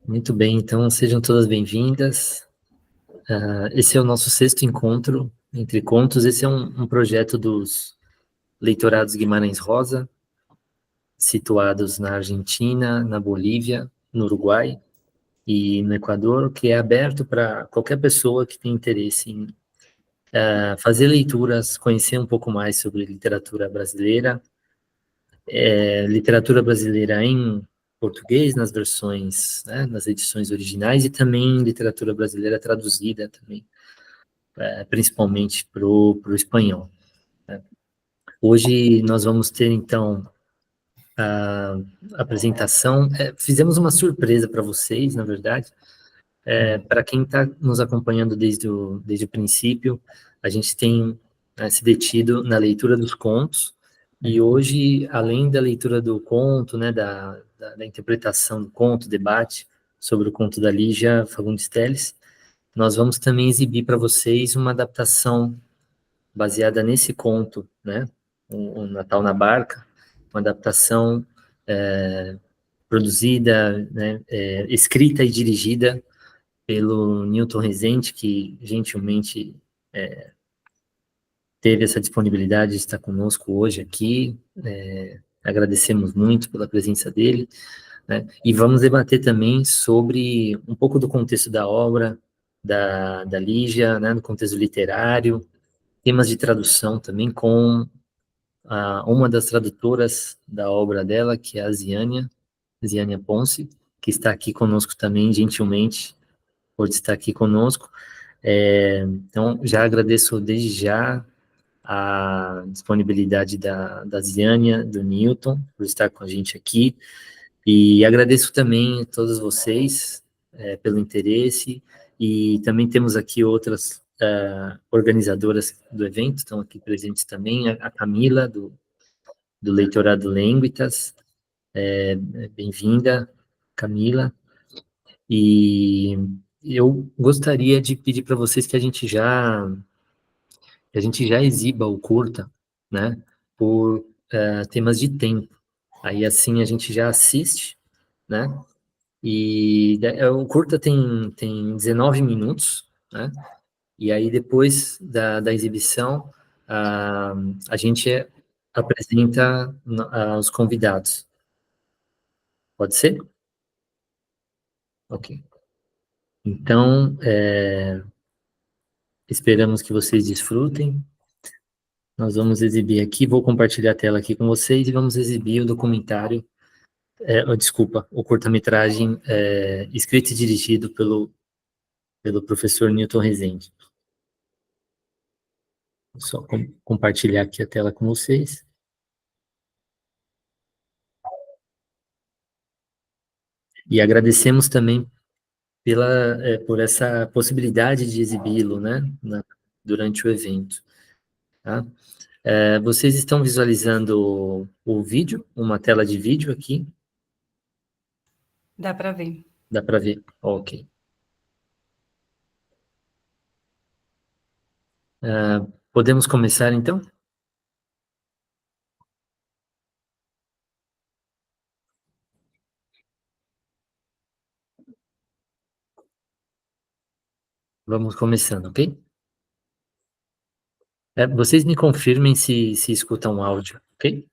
Muito bem, então sejam todas bem-vindas. Esse é o nosso sexto encontro entre contos. Esse é um projeto dos Leitorados Guimarães Rosa, situados na Argentina, na Bolívia, no Uruguai e no Equador, que é aberto para qualquer pessoa que tem interesse em fazer leituras, conhecer um pouco mais sobre literatura brasileira, literatura brasileira em português, nas versões, né, nas edições originais, e também literatura brasileira traduzida também, principalmente para o espanhol. Hoje nós vamos ter, então, a apresentação. Fizemos uma surpresa para vocês, na verdade. Para quem está nos acompanhando desde o princípio, a gente tem se detido na leitura dos contos, e hoje, além da leitura do conto, né, da interpretação do conto, debate sobre o conto da Lígia Fagundes Telles, nós vamos também exibir para vocês uma adaptação baseada nesse conto, né, o Natal na Barca, uma adaptação produzida, né, escrita e dirigida pelo Newton Rezende, que gentilmente teve essa disponibilidade de estar conosco hoje aqui. Agradecemos muito pela presença dele, né? E vamos debater também sobre um pouco do contexto da obra da Lígia, né, no contexto literário, temas de tradução também com uma das tradutoras da obra dela, que é a Ziânia Ponce, que está aqui conosco também, gentilmente, por estar aqui conosco. Então, já agradeço desde já a disponibilidade da Ziânia, do Newton, por estar com a gente aqui, e agradeço também a todos vocês pelo interesse, e também temos aqui outras organizadoras do evento, estão aqui presentes também, a Camila, do Leitorado Lengüitas, bem-vinda, Camila, e eu gostaria de pedir para vocês que a gente já exiba o curta, né, por temas de tempo. Aí assim a gente já assiste, né, e o curta tem 19 minutos, né, e aí depois da exibição a, a gente apresenta os convidados. Pode ser? Ok. Então, esperamos que vocês desfrutem. Nós vamos exibir aqui, vou compartilhar a tela aqui com vocês e vamos exibir o documentário, desculpa, o curta-metragem escrito e dirigido pelo professor Newton Rezende. Vou só compartilhar aqui a tela com vocês. E agradecemos também por essa possibilidade de exibi-lo, né, durante o evento. Tá? Vocês estão visualizando o vídeo, uma tela de vídeo aqui? Dá para ver. Dá para ver? Ok. Podemos começar, então? Vamos começando, ok? Vocês me confirmem se escutam áudio, ok?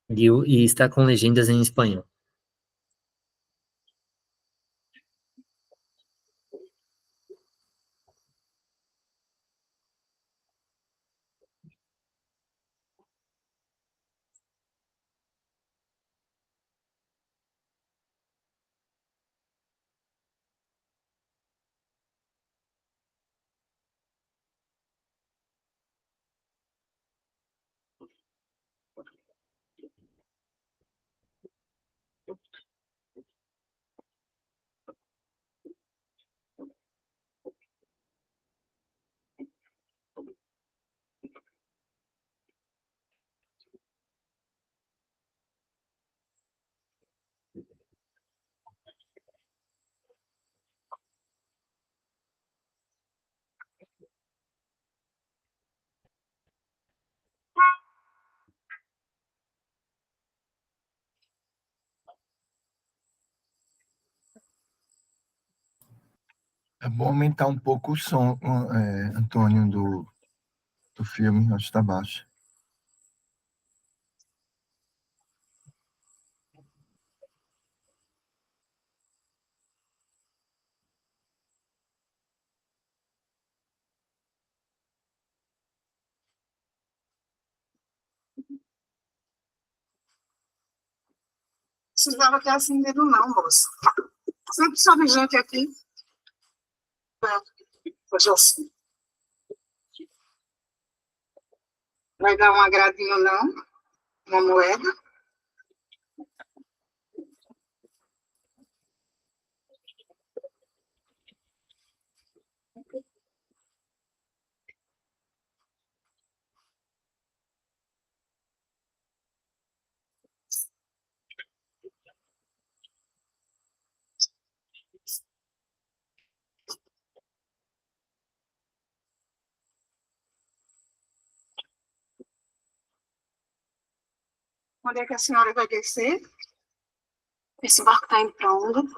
E está com legendas em espanhol. É bom aumentar um pouco o som, Antônio, do filme, acho que está baixo. Precisava ter acendido não, moço. Sempre sobe gente aqui. Hoje assim. Vai dar um agradinho, não? Uma moeda? Onde é que a senhora vai descer? Esse barco está indo para onde?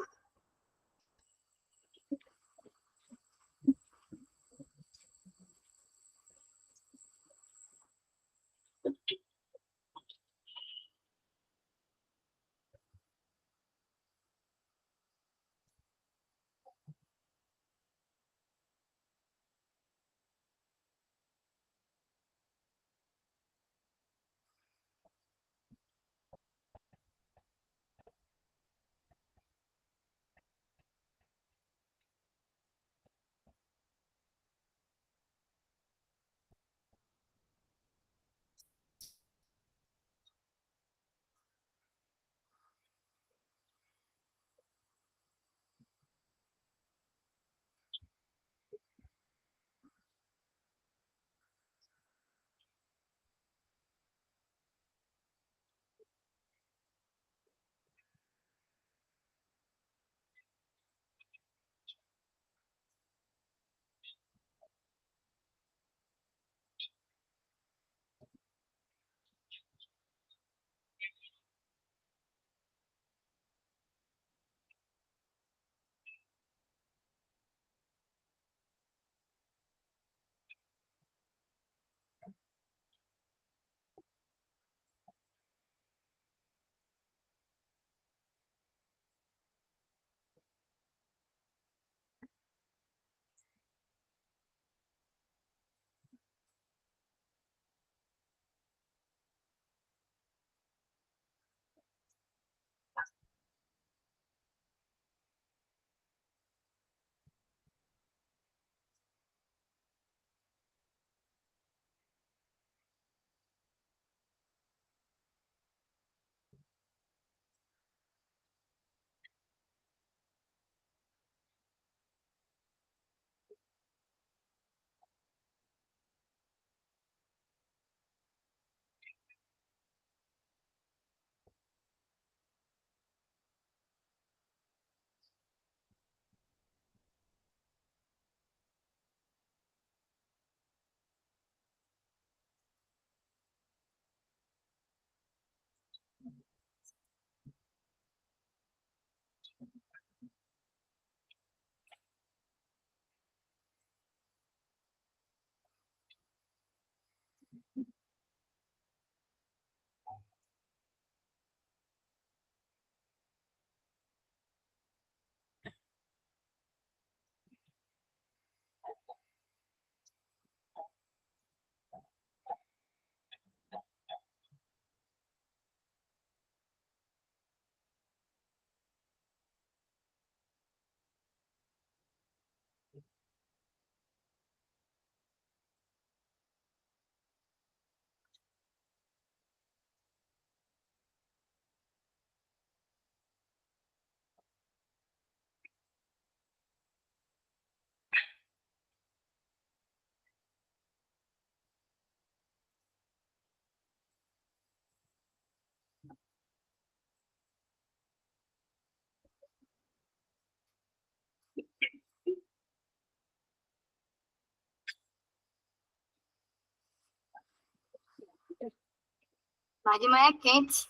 Mas de manhã é quente.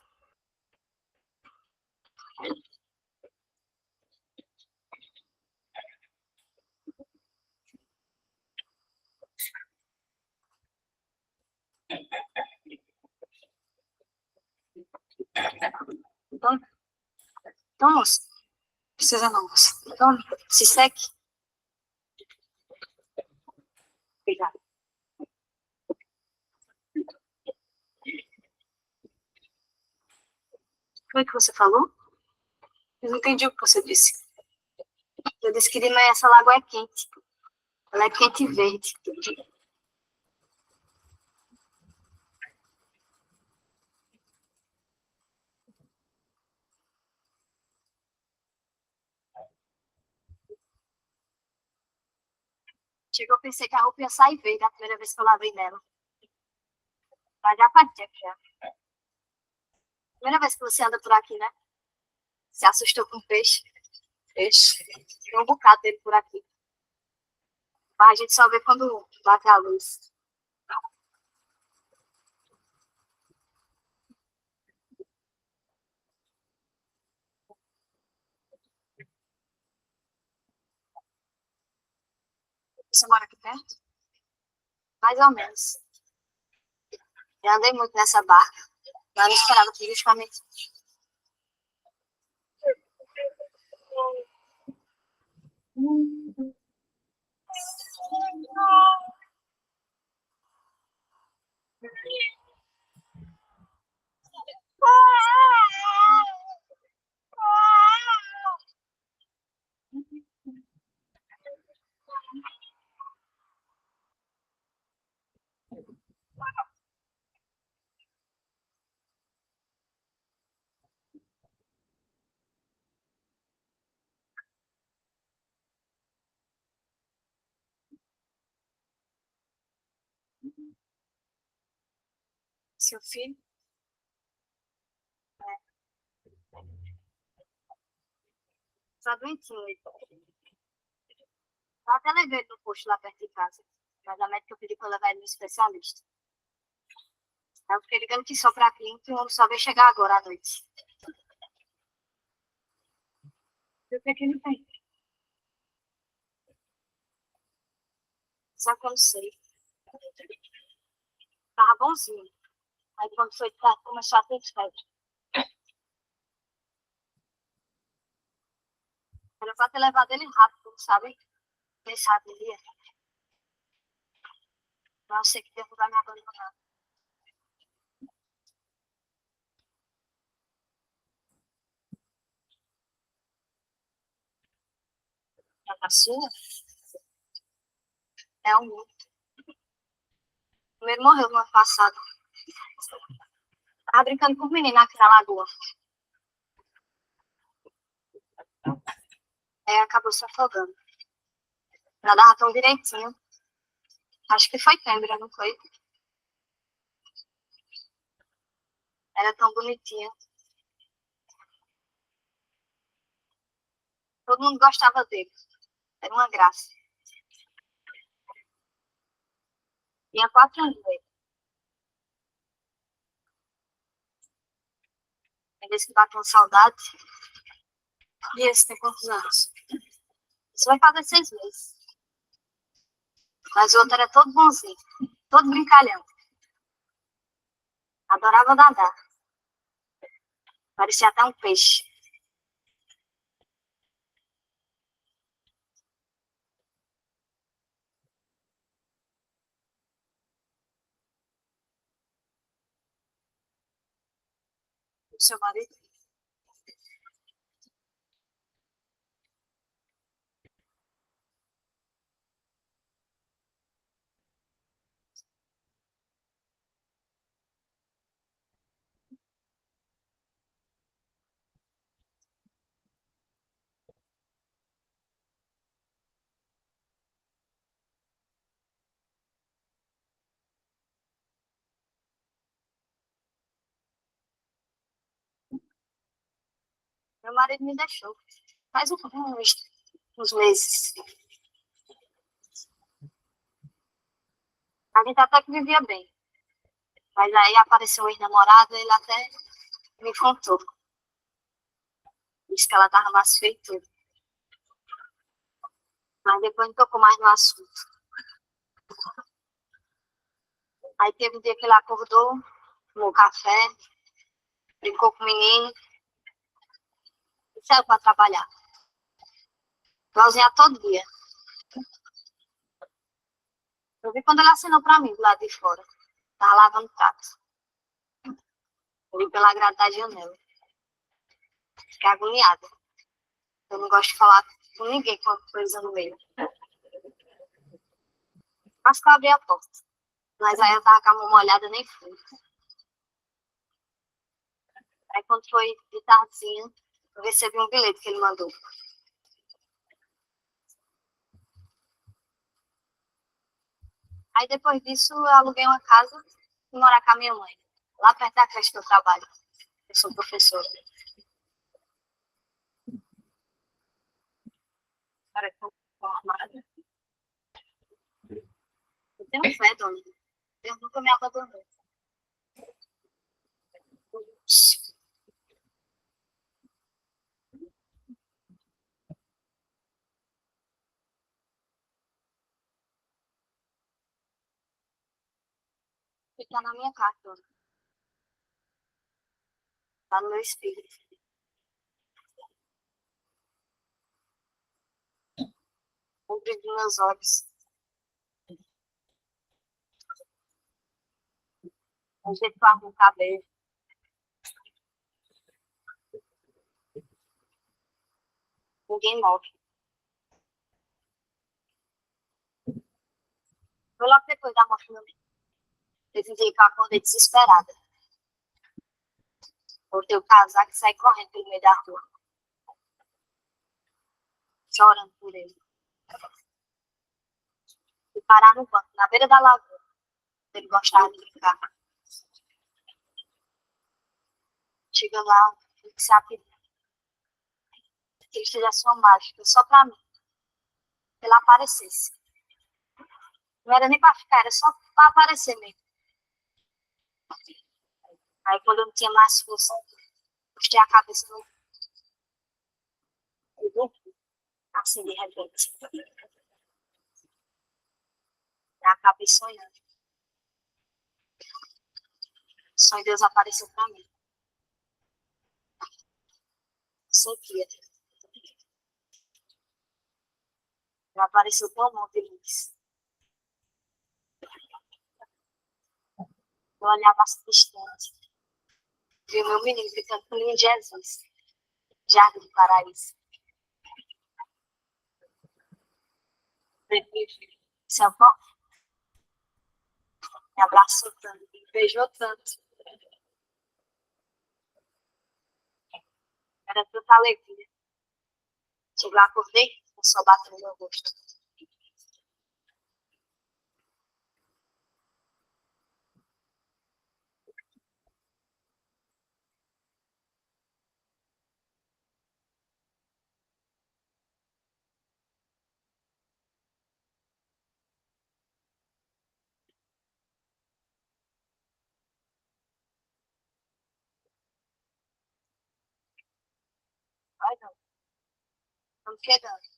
Tome. Tome, moça. Precisa não, moça. Tome. Se seque. Obrigada. O que você falou? Eu não entendi o que você disse. Eu disse que de manhã essa lagoa é quente. Ela é quente e verde. Chegou, eu pensei que a roupa ia sair verde a primeira vez que eu lavei nela. Mas já faz tempo já. Primeira vez que você anda por aqui, né? Se assustou com peixe. Peixe. Tem um bocado dele por aqui. Mas a gente só vê quando bate a luz. Você mora aqui perto? Mais ou menos. Eu andei muito nessa barca. Eu não esperava que justamente. Seu filho? Tá doentinho ele. Eu até levei ele no posto lá perto de casa. Mas a médica pediu pra eu levar ele no especialista. Aí eu fiquei ligando que só pra clínica e o homem só veio chegar agora à noite. E o que é que ele tem? Só que eu não sei. Tava bonzinho. Aí quando foi tarde, começou a ter febre. Era pra ter levado ele rápido, sabe? Pensar que ele ia. Mas eu sei que Deus não vai me abandonar. A sua é um. O primeiro morreu no ano passado. Tava brincando com o menino aqui na lagoa. Aí acabou se afogando. Nadava tão direitinho. Acho que foi câimbra, não foi? Era tão bonitinha. Todo mundo gostava dele. Era uma graça. Tinha 4 anos dele. Tem vezes que bateu uma saudade. E esse tem quantos anos? Isso vai fazer 6 meses. Mas o outro era todo bonzinho. Todo brincalhão. Adorava nadar. Parecia até um peixe. O seu marido? Meu marido me deixou. Faz uns meses. A gente até que vivia bem. Mas aí apareceu o ex-namorado e ele até me contou. Disse que ela tava mais feia e tudo. Mas depois não tocou mais no assunto. Aí teve um dia que ele acordou, tomou café, brincou ficou com o menino e saiu para trabalhar. Igualzinha todo dia. Eu vi quando ela assinou para mim, do lado de fora. Tava lavando prato. Eu vi pela grade da janela. Fiquei agoniada. Eu não gosto de falar com ninguém quando coisa no meio. Quase que eu abri a porta. Mas aí eu tava com a mão molhada, nem fui. Aí quando foi de tardezinha, eu recebi um bilhete que ele mandou. Aí depois disso, eu aluguei uma casa e morar com a minha mãe. Lá perto da creche que eu trabalho. Eu sou professora. Cara, que eu tô armada. Eu tenho fé, dona. Deus nunca me abandonou. Fica na minha casa, dona. Tá no meu espírito. O brilho dos meus olhos. O jeito que eu arrumo o cabelo. Ninguém morre. Foi logo depois da morte do meu amigo. Teve um dia que eu acordei desesperada. Botei o casaco e saí correndo pelo meio da rua. Chorando por ele. Fui parar no banco, na beira da lagoa. Ele gostava de brincar. Chegando lá, ele se abriu. Que ele fizesse uma mágica só pra mim. Que ele aparecesse. Não era nem pra ficar, era só pra aparecer mesmo. Aí quando eu não tinha mais força, postei a cabeça no dormi, assim de repente. Eu acabei sonhando. O sonho de Deus apareceu pra mim. Sentia. Ele apareceu com uma mão de luz. Eu olhava assim distante. Vi o meu menino ficando com o menino Jesus. Jardim do Paraíso. Seu avó me abraçou tanto, me beijou tanto. Era tanta alegria. Cheguei lá, acordei, o sol bateu no meu rosto. Ai, não, estamos chegando.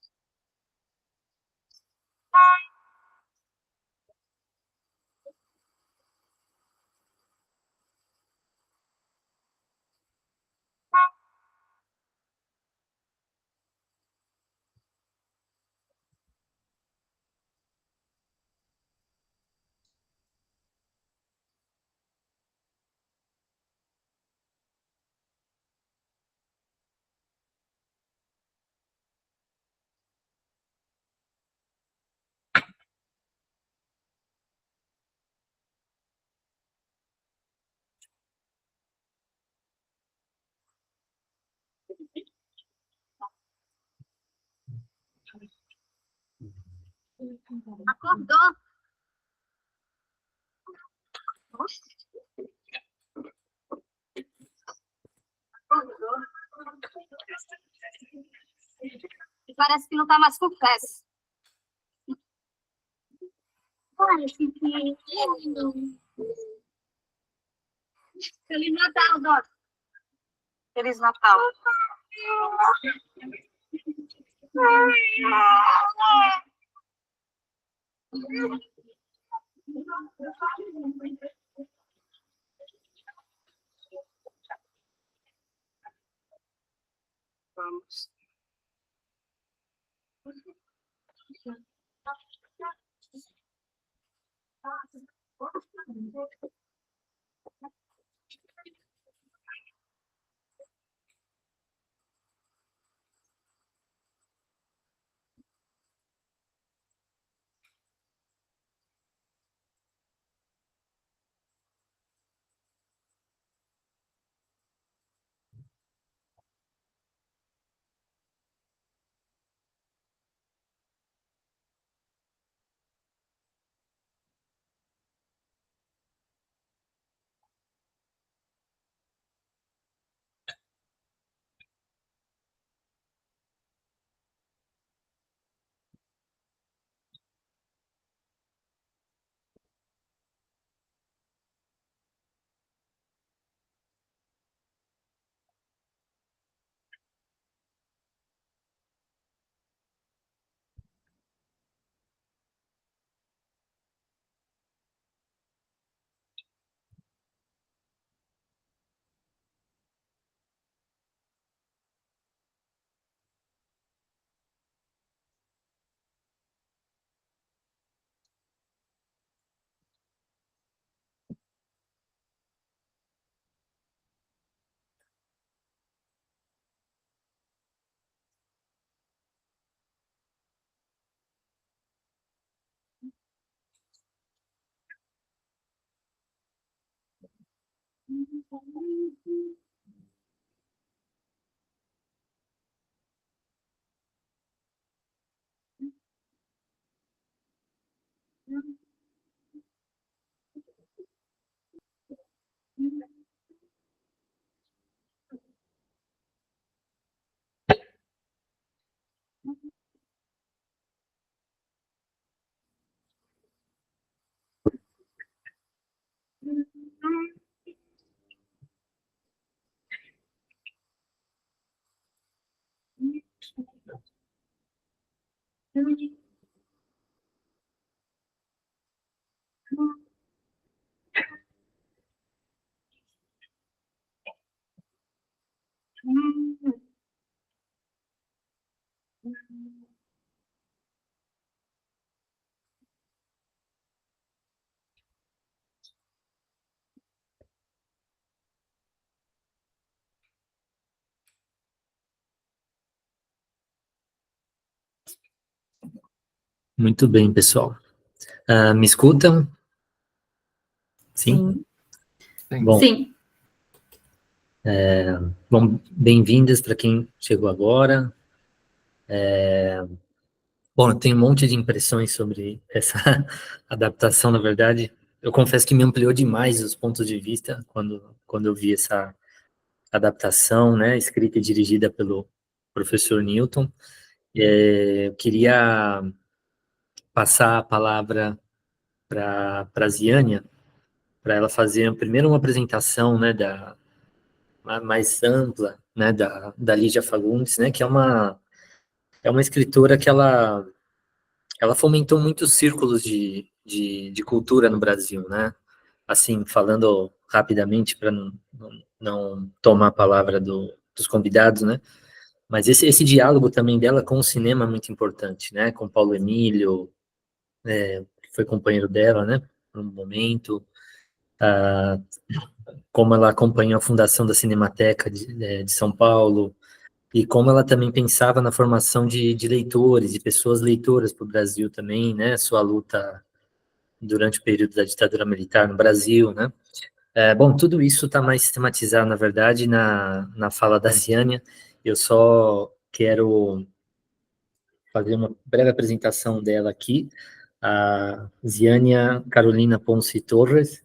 Acordou. Oxe, acordou. E parece que não tá mais com febre. Parece que... Feliz Natal, Dora. Feliz Natal. vamos. Muito bem, pessoal. Me escutam? Sim? Sim. Bom, Sim. bom, bem-vindas para quem chegou agora. Bom, eu tenho um monte de impressões sobre essa adaptação, na verdade. Eu confesso que me ampliou demais os pontos de vista quando eu vi essa adaptação, né, escrita e dirigida pelo professor Newton. Eu queria passar a palavra para a Ziânia, para ela fazer primeiro uma apresentação, né, mais ampla, né, da Lígia Fagundes, né, que é uma escritora que ela fomentou muitos círculos de cultura no Brasil, né? Assim, falando rapidamente para não tomar a palavra dos convidados, né? Mas esse diálogo também dela com o cinema é muito importante, né? Com Paulo Emílio, que foi companheiro dela, né? Por um momento, como ela acompanhou a fundação da Cinemateca de São Paulo, e como ela também pensava na formação de leitores, de pessoas leitoras para o Brasil também, né? Sua luta durante o período da ditadura militar no Brasil, né? Bom, tudo isso está mais sistematizado, na verdade, na fala da Ziânia. Eu só quero fazer uma breve apresentação dela aqui. A Ziânia Carolina Ponce Torres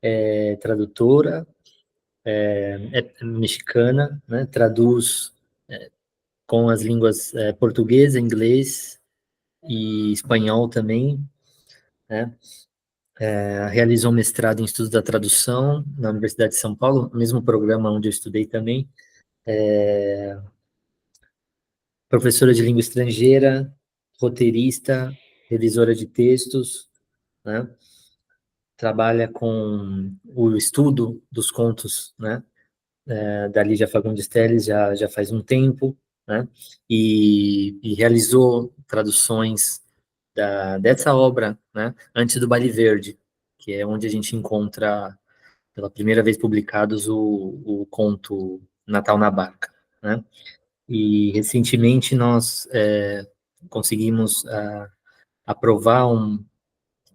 é tradutora, é mexicana, né? Traduz com as línguas português, inglês e espanhol também, né? Realizou mestrado em estudos da tradução na Universidade de São Paulo, mesmo programa onde eu estudei também. Professora de língua estrangeira, roteirista, revisora de textos, né? Trabalha com o estudo dos contos, né? Da Lígia Fagundes Telles já faz um tempo, né? E realizou traduções dessa obra, né? Antes do Baile Verde, que é onde a gente encontra pela primeira vez publicados o conto Natal na Barca, né? E recentemente nós conseguimos aprovar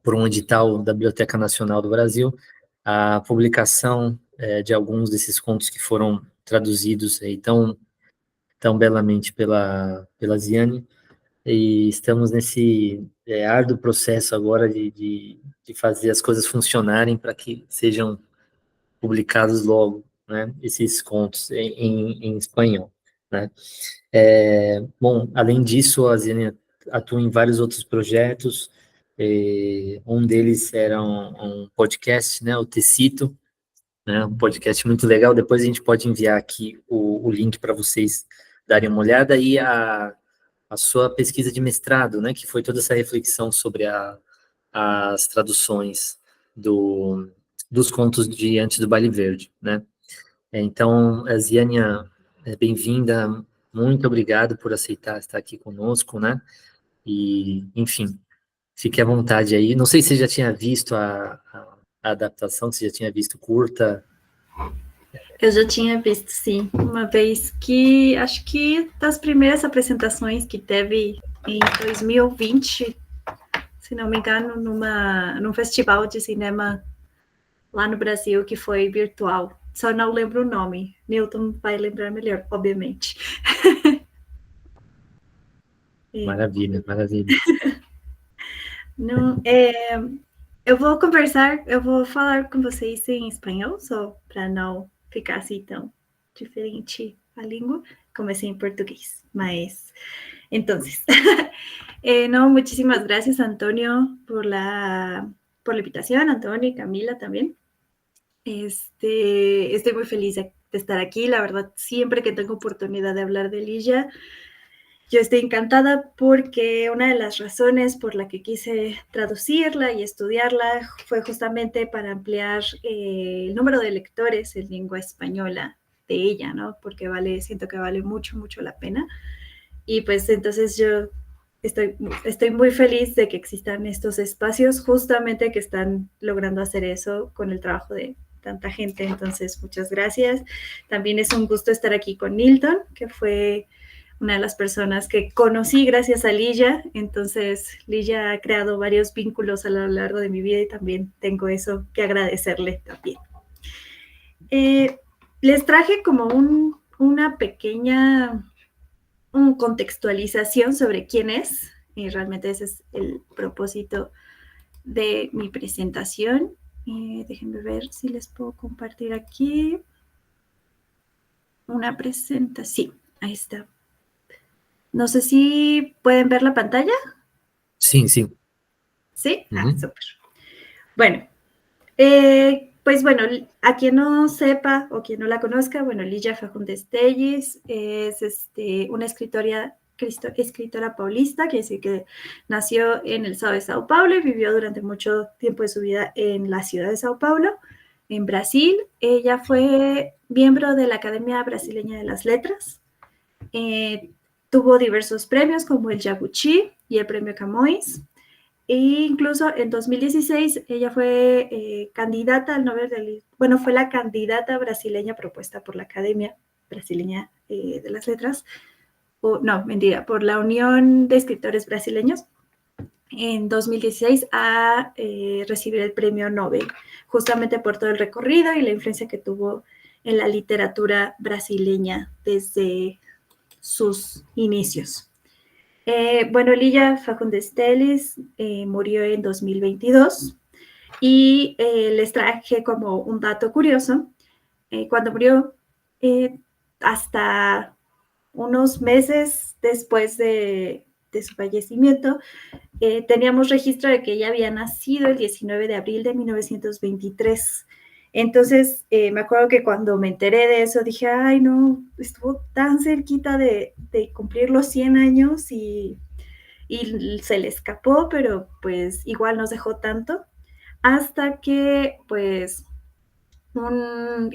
por um edital da Biblioteca Nacional do Brasil a publicação de alguns desses contos que foram traduzidos aí tão belamente pela Ziane, e estamos nesse árduo processo agora de fazer as coisas funcionarem para que sejam publicados logo, né, esses contos em espanhol, né. Bom, além disso, a Ziane atua em vários outros projetos, um deles era um podcast, né, o Tecito, né, um podcast muito legal. Depois a gente pode enviar aqui o link para vocês darem uma olhada, e a sua pesquisa de mestrado, né, que foi toda essa reflexão sobre as traduções dos contos de Antes do Baile Verde, né. Então, Ziania, bem-vinda, muito obrigado por aceitar estar aqui conosco, né, e, enfim, fique à vontade aí. Não sei se você já tinha visto a adaptação, se já tinha visto curta. Eu já tinha visto, sim, uma vez que, acho que das primeiras apresentações que teve em 2020, se não me engano, num festival de cinema lá no Brasil, que foi virtual. Só não lembro o nome. Newton vai lembrar melhor, obviamente. Maravilha, maravilha. Não, eu vou falar com vocês em espanhol, só para não ficar assim tão diferente a língua, comecei en portugués, mas entonces, no, muchísimas gracias, Antonio, por la invitación, Antonio y Camila también. Estoy muy feliz de estar aquí, la verdad, siempre que tengo oportunidad de hablar de Ligia, yo estoy encantada porque una de las razones por la que quise traducirla y estudiarla fue justamente para ampliar el número de lectores en lengua española de ella, ¿no? Porque siento que vale mucho, mucho la pena. Y pues entonces yo estoy muy feliz de que existan estos espacios justamente que están logrando hacer eso con el trabajo de tanta gente. Entonces, muchas gracias. También es un gusto estar aquí con Nilton, que fue una de las personas que conocí gracias a Ligia. Entonces, Ligia ha creado varios vínculos a lo largo de mi vida y también tengo eso que agradecerle también. Les traje como una pequeña contextualización sobre quién es, y realmente ese es el propósito de mi presentación. Déjenme ver si les puedo compartir aquí una presentación. Sí, ahí está. No sé si pueden ver la pantalla. Sí, sí. ¿Sí? Súper. Bueno, pues bueno, a quien no sepa o quien no la conozca, bueno, Ligia Fagundes Tellez es una escritora paulista, que dice que nació en el estado de Sao Paulo y vivió durante mucho tiempo de su vida en la ciudad de Sao Paulo, en Brasil. Ella fue miembro de la Academia Brasileña de las Letras. Tuvo diversos premios como el Jabuti y el Premio Camões. E incluso en 2016 ella fue candidata al Nobel fue la candidata brasileña propuesta por la Academia Brasileña de las Letras, por la Unión de Escritores Brasileños, en 2016 a recibir el premio Nobel, justamente por todo el recorrido y la influencia que tuvo en la literatura brasileña desde sus inicios. Ligia Fagundes Tellez murió en 2022 y les traje como un dato curioso. Cuando murió, hasta unos meses después de su fallecimiento, teníamos registro de que ella había nacido el 19 de abril de 1923. Entonces, me acuerdo que cuando me enteré de eso, dije, ay, no, estuvo tan cerquita de cumplir los 100 años y se le escapó, pero pues igual nos dejó tanto, hasta que pues un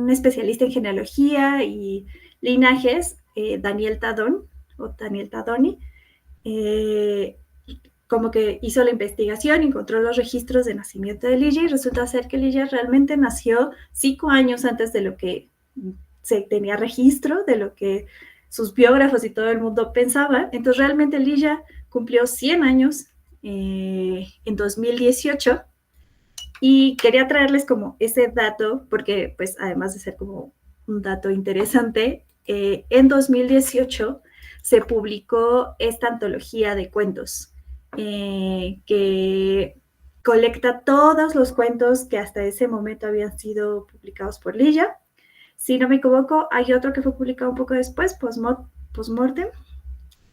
especialista en genealogía y linajes Daniel Tadoni, como que hizo la investigación, encontró los registros de nacimiento de Ligia y resulta ser que Ligia realmente nació 5 años antes de lo que se tenía registro, de lo que sus biógrafos y todo el mundo pensaban. Entonces realmente Ligia cumplió 100 años en 2018 y quería traerles como ese dato porque pues además de ser como un dato interesante, en 2018 se publicó esta antología de cuentos que colecta todos los cuentos que hasta ese momento habían sido publicados por Ligia. Si no me equivoco, hay otro que fue publicado un poco después, Postmortem.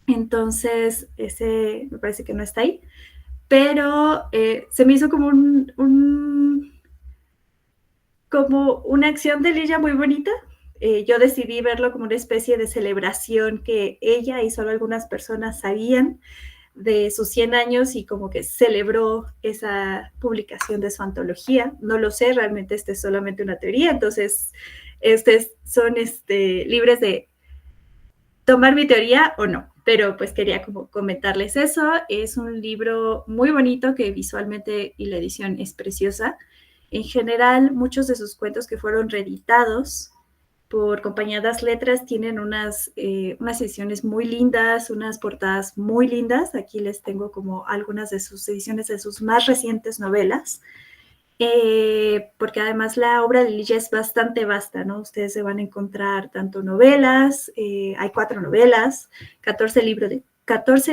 Entonces, ese me parece que no está ahí. Pero se me hizo como como una acción de Ligia muy bonita. Yo decidí verlo como una especie de celebración que ella y solo algunas personas sabían de sus 100 años y como que celebró esa publicación de su antología. No lo sé, realmente es solamente una teoría, entonces ustedes son libres de tomar mi teoría o no, pero pues quería como comentarles eso. Es un libro muy bonito que visualmente y la edición es preciosa. En general, muchos de sus cuentos que fueron reeditados por Compañía das Letras tienen unas ediciones muy lindas, unas portadas muy lindas. Aquí les tengo como algunas de sus ediciones de sus más recientes novelas, porque además la obra de Ligia es bastante vasta, ¿no? Ustedes se van a encontrar tanto novelas, hay 4 novelas, 14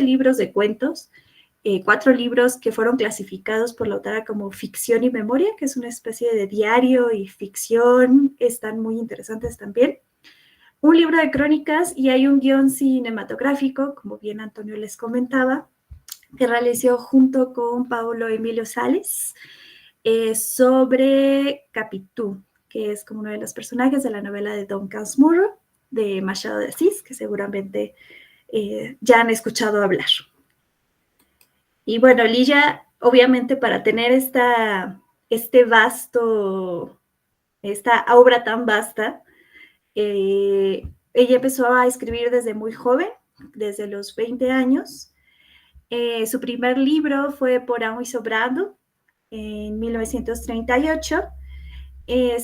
libros de cuentos, 4 libros que fueron clasificados por la autora como ficción y memoria, que es una especie de diario y ficción, están muy interesantes también. Un libro de crónicas y hay un guión cinematográfico, como bien Antonio les comentaba, que realizó junto con Paulo Emilio Sales sobre Capitú, que es como uno de los personajes de la novela de Don Casmurro, de Machado de Asís, que seguramente ya han escuchado hablar. Y bueno, Ligia, obviamente para tener esta obra tan vasta, ella empezó a escribir desde muy joven, desde los 20 años. Su primer libro fue Porão e Sobrado, en 1938.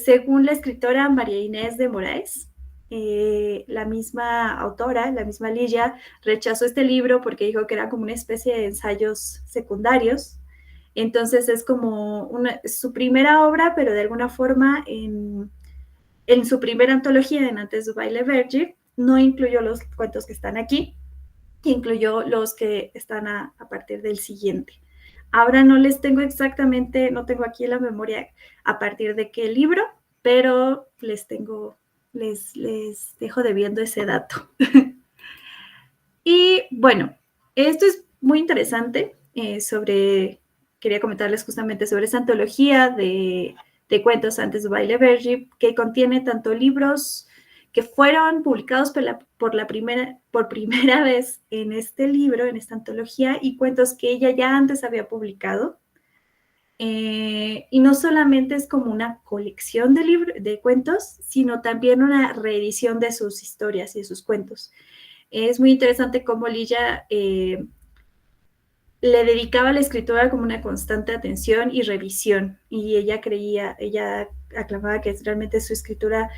Según la escritora María Inés de Moraes, la misma autora, la misma Ligia, rechazó este libro porque dijo que era como una especie de ensayos secundarios. Entonces es como su primera obra, pero de alguna forma en su primera antología, en Antes do Baile Verde, no incluyó los cuentos que están aquí, incluyó los que están a partir del siguiente. Ahora no les tengo exactamente, no tengo aquí en la memoria a partir de qué libro, pero les dejo debiendo ese dato. Y bueno, esto es muy interesante quería comentarles justamente sobre esa antología de cuentos Antes do Baile Verde, que contiene tanto libros que fueron publicados por primera vez en este libro, en esta antología, y cuentos que ella ya antes había publicado. Y no solamente es como una colección de cuentos, sino también una reedición de sus historias y de sus cuentos. Es muy interesante cómo Ligia le dedicaba a la escritura como una constante atención y revisión, y ella aclamaba que realmente su escritura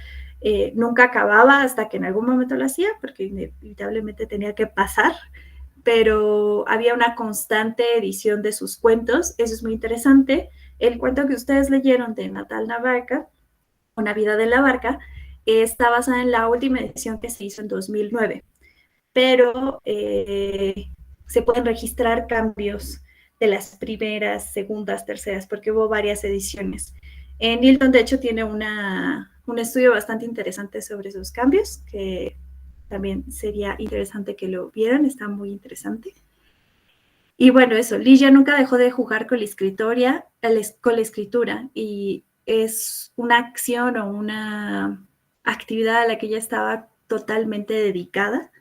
nunca acababa hasta que en algún momento lo hacía, porque inevitablemente tenía que pasar, pero había una constante edición de sus cuentos. Eso es muy interesante. El cuento que ustedes leyeron de Natal Navarca, Una vida de la barca, está basada en la última edición que se hizo en 2009, pero se pueden registrar cambios de las primeras, segundas, terceras, porque hubo varias ediciones. Nilton, de hecho, tiene un estudio bastante interesante sobre esos cambios, que también sería interesante que lo vieran, está muy interesante. Y bueno, eso, Ligia nunca dejó de jugar con la escritura, y es una acción o una actividad a la que ella estaba totalmente dedicada.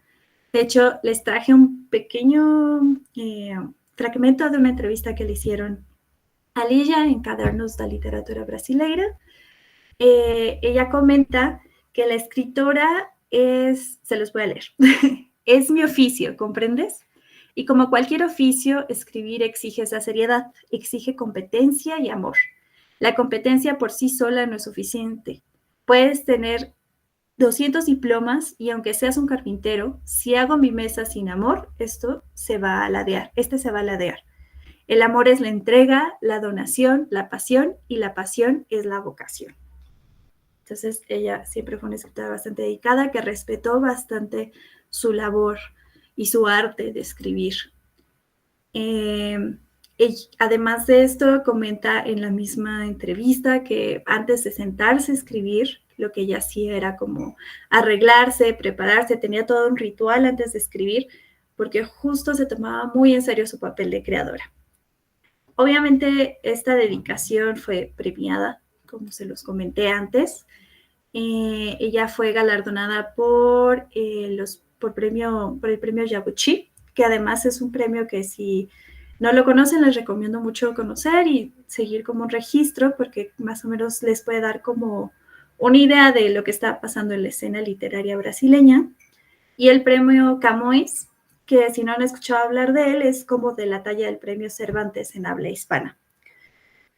De hecho, les traje un pequeño fragmento de una entrevista que le hicieron a Ligia en Cadernos da Literatura Brasileira. Ella comenta que la escritora se los voy a leer, es mi oficio, ¿comprendes? Y como cualquier oficio, escribir exige esa seriedad, exige competencia y amor. La competencia por sí sola no es suficiente. Puedes tener 200 diplomas y aunque seas un carpintero, si hago mi mesa sin amor, esto se va a ladear, se va a ladear. El amor es la entrega, la donación, la pasión y la pasión es la vocación. Entonces ella siempre fue una escritora bastante dedicada que respetó bastante su labor y su arte de escribir. Además de esto, comenta en la misma entrevista que antes de sentarse a escribir, lo que ella hacía era como arreglarse, prepararse, tenía todo un ritual antes de escribir, porque justo se tomaba muy en serio su papel de creadora. Obviamente, esta dedicación fue premiada, como se los comenté antes. Ella fue galardonada por el premio Yabuchi, que además es un premio que si no lo conocen, les recomiendo mucho conocer y seguir como un registro, porque más o menos les puede dar como una idea de lo que está pasando en la escena literaria brasileña. Y el premio Camões, que si no han escuchado hablar de él, es como de la talla del premio Cervantes en habla hispana.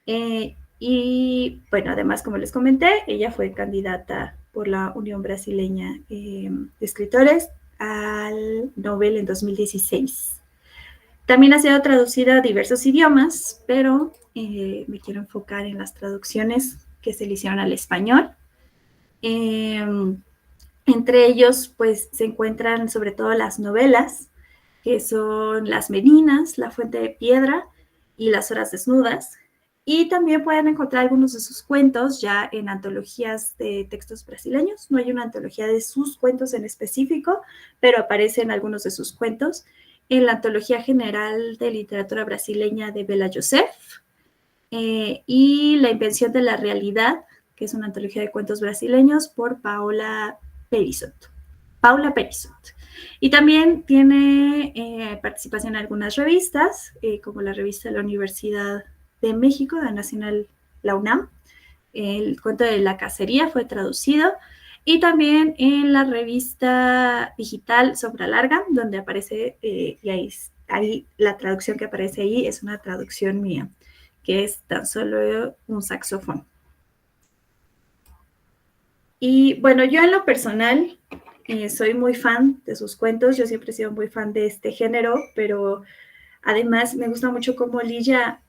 Y bueno, además, como les comenté, ella fue candidata por la Unión Brasileña de Escritores al Nobel en 2016. También ha sido traducida a diversos idiomas, pero me quiero enfocar en las traducciones que se le hicieron al español. Entre ellos, pues, se encuentran sobre todo las novelas, que son Las Meninas, La Fuente de Piedra y Las Horas Desnudas. Y también pueden encontrar algunos de sus cuentos ya en antologías de textos brasileños. No hay una antología de sus cuentos en específico, pero aparecen algunos de sus cuentos en la Antología General de Literatura Brasileña de Bela Joseph y La Invención de la Realidad, que es una antología de cuentos brasileños por Paula Perisot. Y también tiene participación en algunas revistas, como la revista de la Universidad de México, la Nacional, la UNAM. El cuento de la cacería fue traducido. Y también en la revista digital Sombra Larga, donde aparece, y ahí la traducción que aparece ahí es una traducción mía, que es Tan solo un saxofón. Y bueno, yo en lo personal soy muy fan de sus cuentos, yo siempre he sido muy fan de este género, pero además me gusta mucho cómo Lilla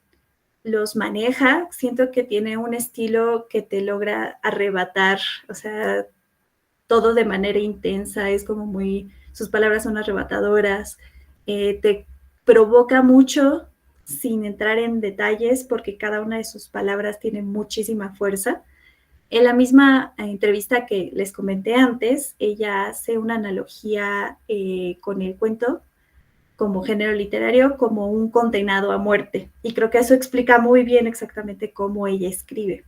los maneja. Siento que tiene un estilo que te logra arrebatar, o sea, todo de manera intensa, es como sus palabras son arrebatadoras, te provoca mucho sin entrar en detalles porque cada una de sus palabras tiene muchísima fuerza. En la misma entrevista que les comenté antes, ella hace una analogía con el cuento como género literario, como un condenado a muerte. Y creo que eso explica muy bien exactamente cómo ella escribe.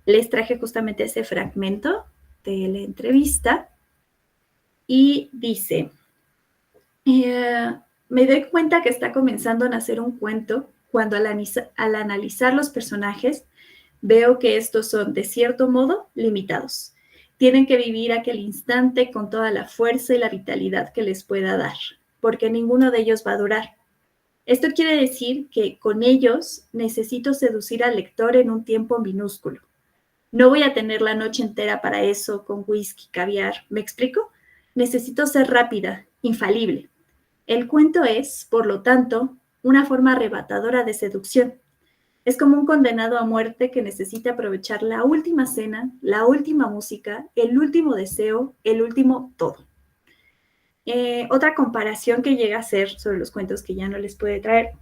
Les traje justamente ese fragmento de la entrevista y dice, me doy cuenta que está comenzando a nacer un cuento cuando al analizar los personajes veo que estos son, de cierto modo, limitados. Tienen que vivir aquel instante con toda la fuerza y la vitalidad que les pueda dar, porque ninguno de ellos va a durar. Esto quiere decir que con ellos necesito seducir al lector en un tiempo minúsculo. No voy a tener la noche entera para eso con whisky, caviar. ¿Me explico? Necesito ser rápida, infalible. El cuento es, por lo tanto, una forma arrebatadora de seducción. Es como un condenado a muerte que necesita aprovechar la última cena, la última música, el último deseo, el último todo. Otra comparación que llega a ser sobre los cuentos que ya no les puede traer,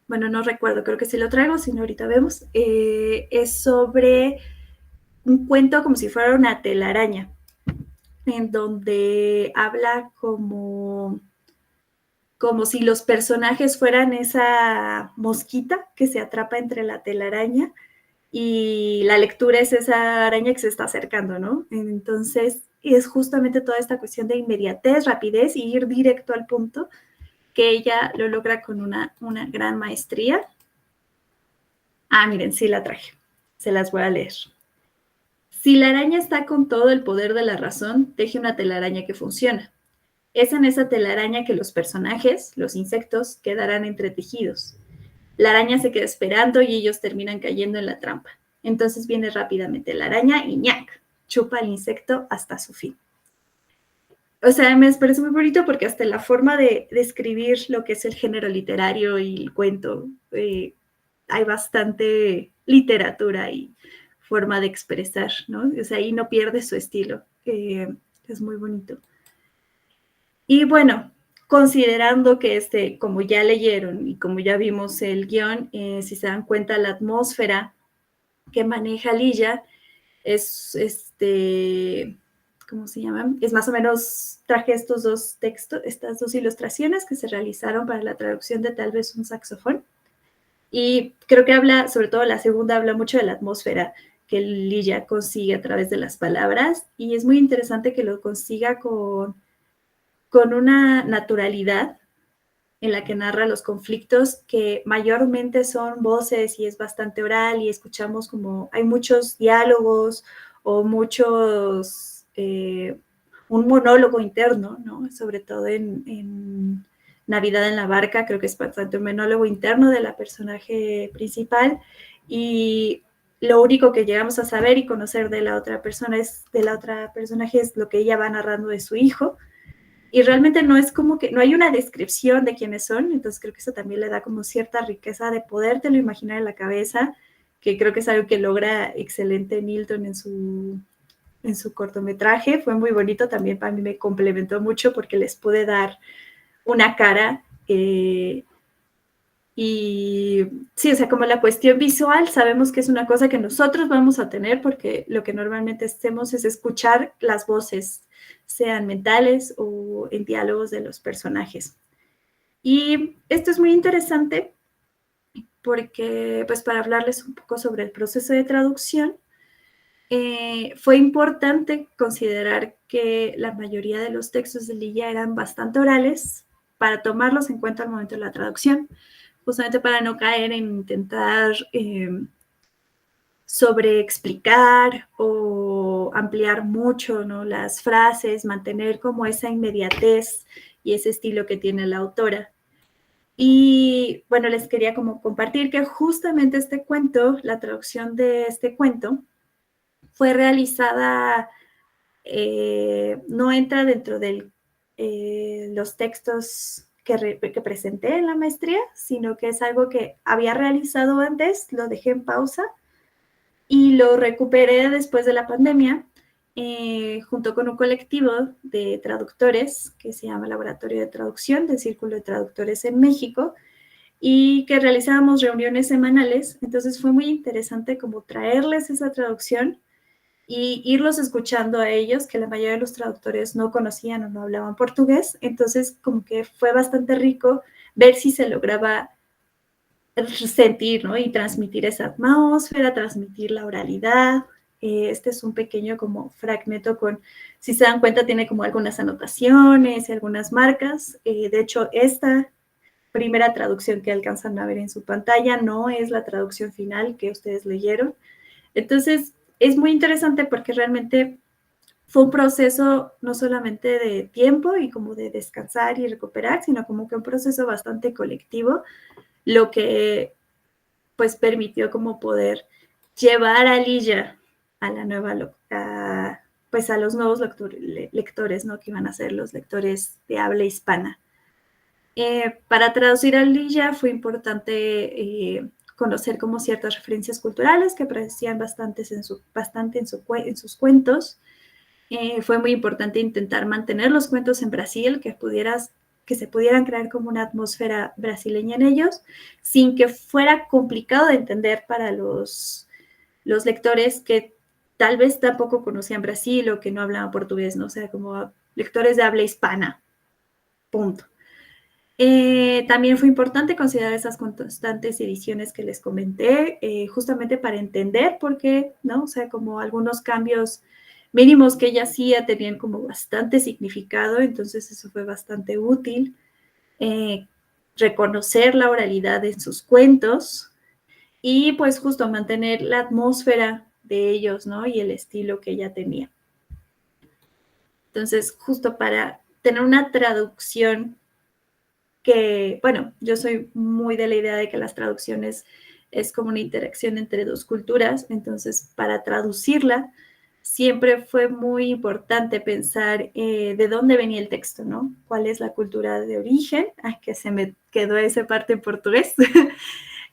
bueno, no recuerdo, creo que sí lo traigo, si no ahorita vemos, es sobre un cuento como si fuera una telaraña, en donde habla como si los personajes fueran esa mosquita que se atrapa entre la telaraña y la lectura es esa araña que se está acercando, ¿no? Entonces, es justamente toda esta cuestión de inmediatez, rapidez y ir directo al punto, que ella lo logra con una gran maestría. Ah, miren, sí la traje. Se las voy a leer. Si la araña está con todo el poder de la razón, teje una telaraña que funciona. Es en esa telaraña que los personajes, los insectos, quedarán entretejidos. La araña se queda esperando y ellos terminan cayendo en la trampa. Entonces viene rápidamente la araña y ¡ñac! Chupa al insecto hasta su fin. O sea, me parece muy bonito porque hasta la forma de describir lo que es el género literario y el cuento, hay bastante literatura y forma de expresar, ¿no? O sea, ahí no pierde su estilo. Es muy bonito. Y bueno, considerando que como ya leyeron y como ya vimos el guión, si se dan cuenta, la atmósfera que maneja Lilla es ¿cómo se llaman? Es más o menos, traje estos dos textos, estas dos ilustraciones que se realizaron para la traducción de Tal vez un saxofón. Y creo que habla, sobre todo la segunda, habla mucho de la atmósfera que Lilla consigue a través de las palabras. Y es muy interesante que lo consiga con una naturalidad en la que narra los conflictos que mayormente son voces y es bastante oral y escuchamos como hay muchos diálogos o muchos, un monólogo interno, ¿no? Sobre todo en Navidad en la barca, creo que es bastante un monólogo interno de la personaje principal y lo único que llegamos a saber y conocer de la otra persona personaje es lo que ella va narrando de su hijo. Y realmente no es como que, no hay una descripción de quiénes son, entonces creo que eso también le da como cierta riqueza de podértelo imaginar en la cabeza, que creo que es algo que logra excelente Milton en su cortometraje. Fue muy bonito, también para mí me complementó mucho porque les pude dar una cara. Y sí, o sea, como la cuestión visual, sabemos que es una cosa que nosotros vamos a tener porque lo que normalmente hacemos es escuchar las voces, sean mentales o en diálogos de los personajes. Y esto es muy interesante porque, pues, para hablarles un poco sobre el proceso de traducción, fue importante considerar que la mayoría de los textos de Lilla eran bastante orales para tomarlos en cuenta al momento de la traducción, justamente para no caer en intentar sobreexplicar o ampliar mucho, ¿no? Las frases, mantener como esa inmediatez y ese estilo que tiene la autora. Y bueno, les quería como compartir que justamente este cuento, la traducción de este cuento, fue realizada, no entra dentro de los textos que presenté en la maestría, sino que es algo que había realizado antes, lo dejé en pausa y lo recuperé después de la pandemia, junto con un colectivo de traductores que se llama Laboratorio de Traducción del Círculo de Traductores en México, y que realizábamos reuniones semanales. Entonces fue muy interesante como traerles esa traducción y irlos escuchando a ellos, que la mayoría de los traductores no conocían o no hablaban portugués. Entonces como que fue bastante rico ver si se lograba sentir, ¿no? Y transmitir esa atmósfera, transmitir la oralidad. Este es un pequeño como fragmento con, si se dan cuenta, tiene como algunas anotaciones y algunas marcas. De hecho, esta primera traducción que alcanzan a ver en su pantalla no es la traducción final que ustedes leyeron. Entonces, es muy interesante porque realmente fue un proceso no solamente de tiempo y como de descansar y recuperar, sino como que un proceso bastante colectivo, lo que pues permitió como poder llevar a Lilla a la nueva, pues a los nuevos lectores, ¿no? Que iban a ser los lectores de habla hispana. Para traducir a Lilla fue importante conocer como ciertas referencias culturales que aparecían bastante en sus cuentos. Fue muy importante intentar mantener los cuentos en Brasil, que se pudieran crear como una atmósfera brasileña en ellos, sin que fuera complicado de entender para los lectores que tal vez tampoco conocían Brasil o que no hablaban portugués, ¿no? O sea, como lectores de habla hispana, punto. También fue importante considerar esas constantes ediciones que les comenté, justamente para entender por qué, ¿no? O sea, como algunos cambios mínimos que ella hacía tenían como bastante significado, entonces eso fue bastante útil. Reconocer la oralidad en sus cuentos y pues justo mantener la atmósfera de ellos, ¿no? Y el estilo que ella tenía. Entonces, justo para tener una traducción que, bueno, yo soy muy de la idea de que las traducciones es como una interacción entre dos culturas, entonces para traducirla siempre fue muy importante pensar de dónde venía el texto, ¿no? ¿Cuál es la cultura de origen? Ay, que se me quedó esa parte en portugués.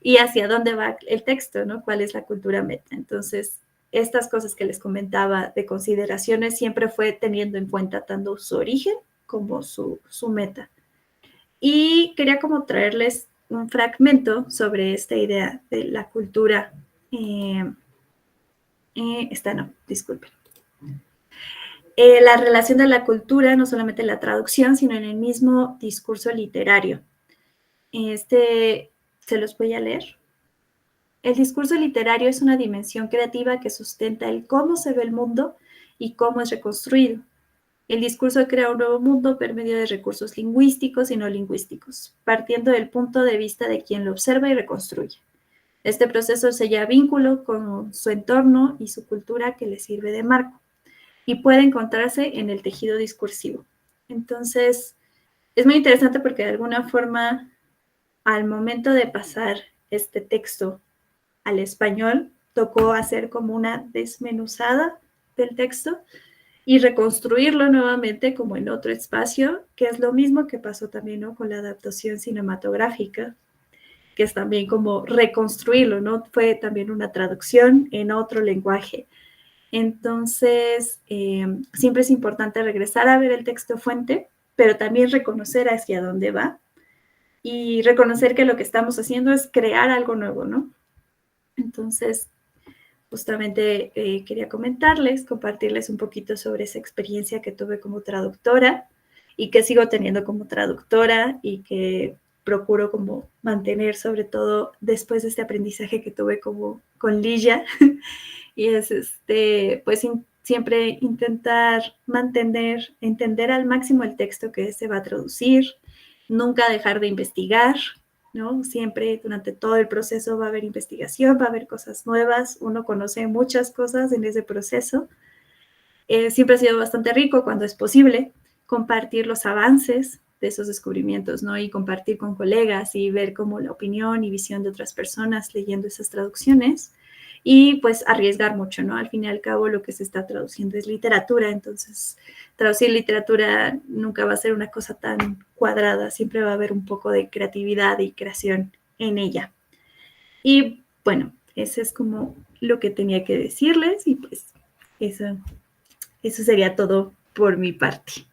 Y hacia dónde va el texto, ¿no? ¿Cuál es la cultura meta? Entonces, estas cosas que les comentaba de consideraciones siempre fue teniendo en cuenta tanto su origen como su meta. Y quería como traerles un fragmento sobre esta idea de la cultura. Disculpen. La relación de la cultura, no solamente en la traducción, sino en el mismo discurso literario. Se los voy a leer. El discurso literario es una dimensión creativa que sustenta el cómo se ve el mundo y cómo es reconstruido. El discurso crea un nuevo mundo por medio de recursos lingüísticos y no lingüísticos, partiendo del punto de vista de quien lo observa y reconstruye. Este proceso sella vínculo con su entorno y su cultura que le sirve de marco y puede encontrarse en el tejido discursivo. Entonces, es muy interesante porque de alguna forma, al momento de pasar este texto al español, tocó hacer como una desmenuzada del texto y reconstruirlo nuevamente como en otro espacio, que es lo mismo que pasó también, ¿no? Con la adaptación cinematográfica, que es también como reconstruirlo, ¿no? Fue también una traducción en otro lenguaje. Entonces, siempre es importante regresar a ver el texto fuente, pero también reconocer hacia dónde va y reconocer que lo que estamos haciendo es crear algo nuevo, ¿no? Entonces, justamente quería compartirles un poquito sobre esa experiencia que tuve como traductora y que sigo teniendo como traductora y que procuro como mantener, sobre todo después de este aprendizaje que tuve como con Ligia, y es pues siempre intentar entender al máximo el texto que se va a traducir, nunca dejar de investigar, ¿no? Siempre durante todo el proceso va a haber investigación, va a haber cosas nuevas, uno conoce muchas cosas en ese proceso. Siempre ha sido bastante rico cuando es posible compartir los avances de esos descubrimientos, ¿no? Y compartir con colegas y ver como la opinión y visión de otras personas leyendo esas traducciones y pues arriesgar mucho, ¿no? Al fin y al cabo lo que se está traduciendo es literatura, entonces traducir literatura nunca va a ser una cosa tan cuadrada, siempre va a haber un poco de creatividad y creación en ella. Y bueno, eso es como lo que tenía que decirles y pues eso sería todo por mi parte.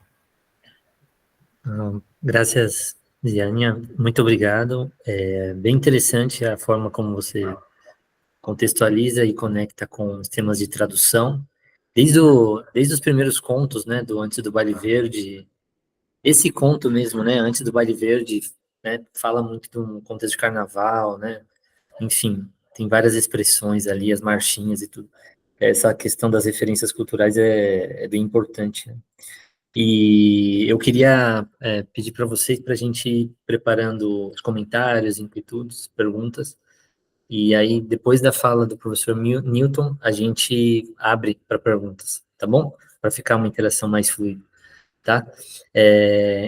Graças, Diana. Muito obrigado. É bem interessante a forma como você contextualiza e conecta com os temas de tradução. Desde os primeiros contos, né, do Antes do Baile Verde, esse conto mesmo, né, Antes do Baile Verde, né, fala muito de um contexto de carnaval, né, enfim, tem várias expressões ali, as marchinhas e tudo. Essa questão das referências culturais é bem importante, né? E eu queria pedir para vocês, para a gente ir preparando os comentários, inquietudes, perguntas, e aí, depois da fala do professor Newton, a gente abre para perguntas, tá bom? Para ficar uma interação mais fluida, tá?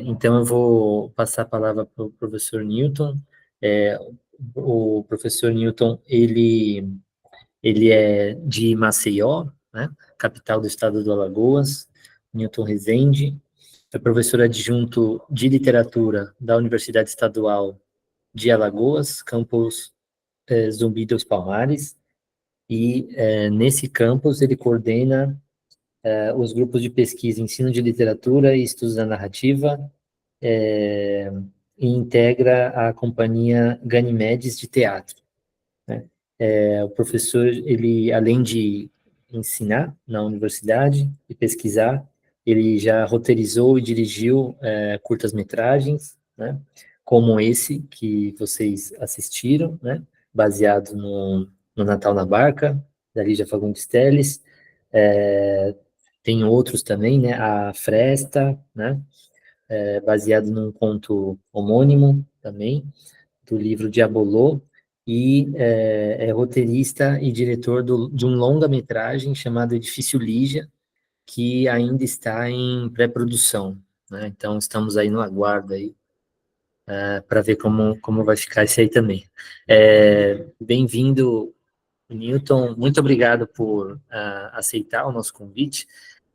Então, eu vou passar a palavra para o professor Newton. O professor Newton, ele é de Maceió, né? Capital do estado do Alagoas. Newton Rezende, é professor adjunto de literatura da Universidade Estadual de Alagoas, campus Zumbi dos Palmares, e nesse campus ele coordena os grupos de pesquisa, ensino de literatura e estudos da narrativa, e integra a companhia Ganimedes de teatro, né? O professor, ele, além de ensinar na universidade e pesquisar, ele já roteirizou e dirigiu curtas-metragens, né? Como esse que vocês assistiram, né? Baseado no Natal na Barca, da Lígia Fagundes Telles. Tem outros também, né? A Fresta, né? Baseado num conto homônimo também, do livro Diabolô, e é roteirista e diretor de um longa-metragem chamado Edifício Lígia, que ainda está em pré-produção, né? Então, estamos aí no aguardo aí, para ver como vai ficar isso aí também. Bem-vindo, Newton, muito obrigado por aceitar o nosso convite.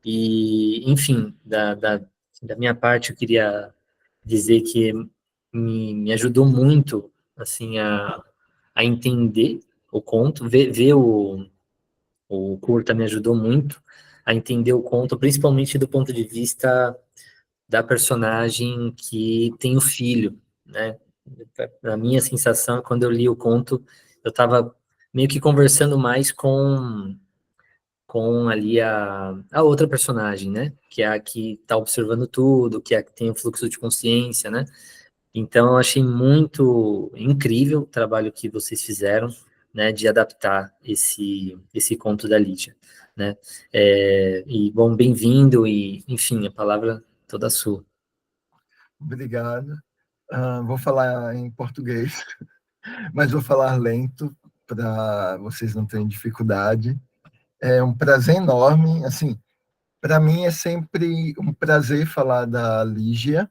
E, enfim, da minha parte, eu queria dizer que me ajudou muito, assim, a entender o conto, ver o curta me ajudou muito a entender o conto, principalmente do ponto de vista da personagem que tem o filho, né? A minha sensação, quando eu li o conto, eu estava meio que conversando mais com ali a outra personagem, né? Que é a que está observando tudo, que é a que tem o fluxo de consciência, né? Então, eu achei muito incrível o trabalho que vocês fizeram, né, de adaptar esse conto da Lídia, né? E, bom, bem-vindo e, enfim, a palavra toda sua. Obrigado. Vou falar em português, mas vou falar lento para vocês não terem dificuldade. É um prazer enorme, assim, para mim é sempre um prazer falar da Lígia,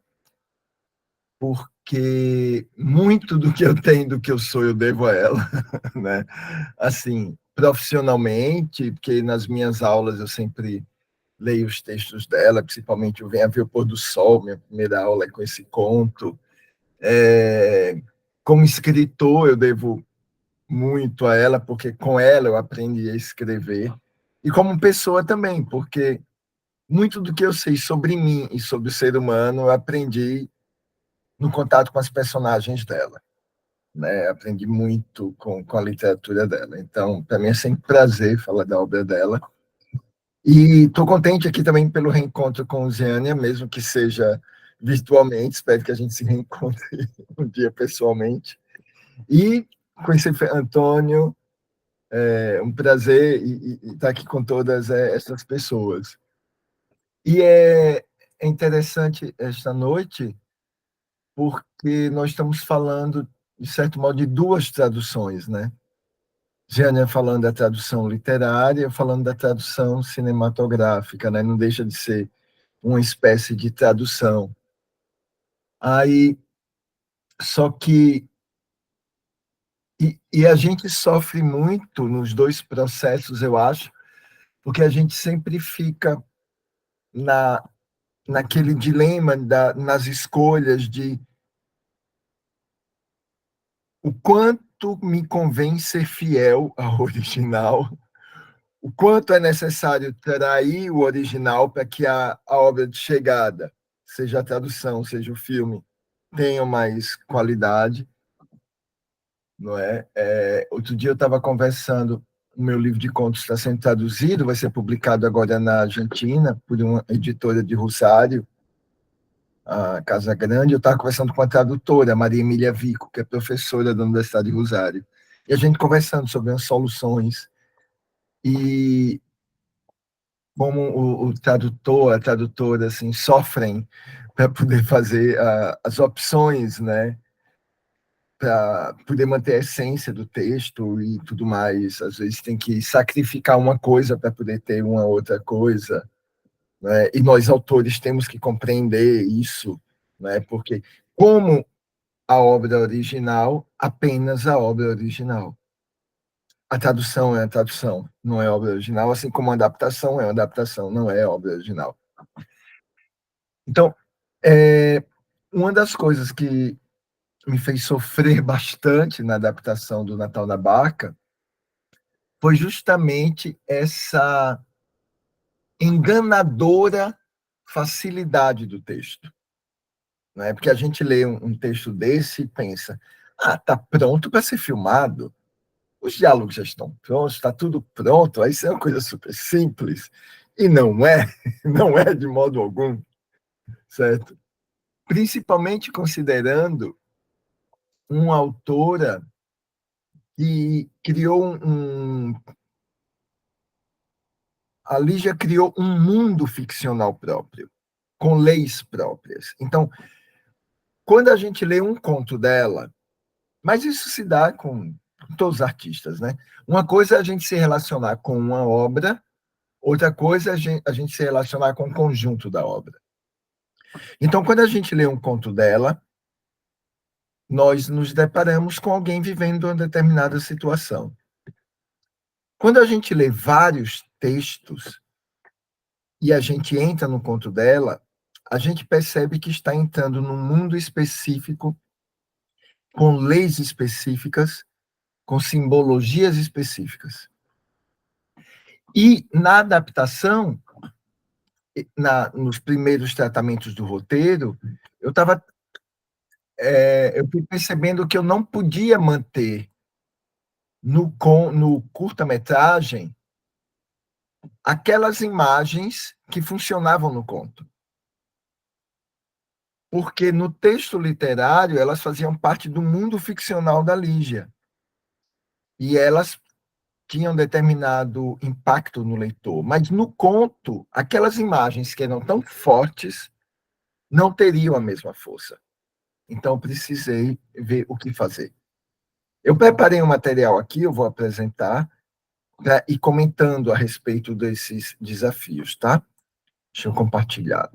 porque muito do que eu tenho, do que eu sou, eu devo a ela, né? Assim, profissionalmente, porque nas minhas aulas eu sempre leio os textos dela, principalmente o Venha Ver o Pôr do Sol, minha primeira aula é com esse conto. Como escritor, eu devo muito a ela, porque com ela eu aprendi a escrever. E como pessoa também, porque muito do que eu sei sobre mim e sobre o ser humano eu aprendi no contato com as personagens dela. Né? Aprendi muito com a literatura dela. Então, para mim é sempre um prazer falar da obra dela. E estou contente aqui também pelo reencontro com Zênia, mesmo que seja virtualmente. Espero que a gente se reencontre um dia pessoalmente. E conhecer Antônio, um prazer estar aqui com todas essas pessoas. E é interessante esta noite, porque nós estamos falando, de certo modo, de duas traduções, né? Jânia falando da tradução literária, falando da tradução cinematográfica, né? Não deixa de ser uma espécie de tradução. Aí, só que e a gente sofre muito nos dois processos, eu acho, porque a gente sempre fica naquele dilema nas escolhas de o quanto me convém ser fiel ao original, o quanto é necessário trair o original para que a obra de chegada, seja a tradução, seja o filme, tenha mais qualidade, não é? Outro dia eu estava conversando, o meu livro de contos está sendo traduzido, vai ser publicado agora na Argentina, por uma editora de Rosário, a Casa Grande. Eu estava conversando com a tradutora, Maria Emília Vico, que é professora da Universidade de Rosário, e a gente conversando sobre as soluções, e como o tradutor, a tradutora, assim, sofrem para poder fazer as opções, né, para poder manter a essência do texto e tudo mais. Às vezes tem que sacrificar uma coisa para poder ter uma outra coisa, né? E nós, autores, temos que compreender isso, né? Porque como a obra original, apenas a obra original. A tradução é a tradução, não é a obra original, assim como a adaptação é uma adaptação, não é a obra original. Então, uma das coisas que me fez sofrer bastante na adaptação do Natal da Barca foi justamente essa enganadora facilidade do texto. Não é? Porque a gente lê um texto desse e pensa, tá pronto para ser filmado, os diálogos já estão prontos, está tudo pronto, aí isso é uma coisa super simples. E não é, não é de modo algum, certo? Principalmente considerando uma autora que criou a Lígia criou um mundo ficcional próprio, com leis próprias. Então, quando a gente lê um conto dela, mas isso se dá com todos os artistas, né? Uma coisa é a gente se relacionar com uma obra, outra coisa é a gente se relacionar com o conjunto da obra. Então, quando a gente lê um conto dela, nós nos deparamos com alguém vivendo uma determinada situação. Quando a gente lê vários textos e a gente entra no conto dela, a gente percebe que está entrando num mundo específico, com leis específicas, com simbologias específicas. E na adaptação, nos primeiros tratamentos do roteiro, eu fui percebendo que eu não podia manter no curta-metragem aquelas imagens que funcionavam no conto. Porque no texto literário elas faziam parte do mundo ficcional da Lígia. E elas tinham determinado impacto no leitor. Mas no conto, aquelas imagens que eram tão fortes não teriam a mesma força. Então, precisei ver o que fazer. Eu preparei um material aqui, eu vou apresentar, né, e comentando a respeito desses desafios, tá? Deixa eu compartilhar.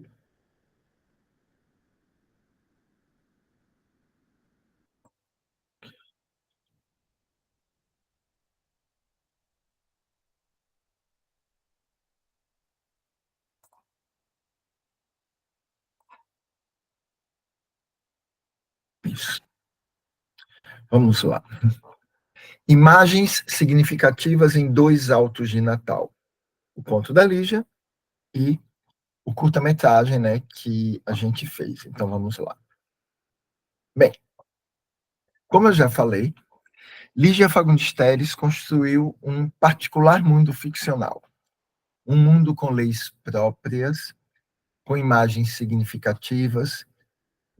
Isso. Vamos lá. Imagens significativas em 2 autos de Natal. O conto da Lígia e o curta-metragem, né, que a gente fez. Então, vamos lá. Bem, como eu já falei, Lígia Fagundes Telles construiu um particular mundo ficcional. Um mundo com leis próprias, com imagens significativas,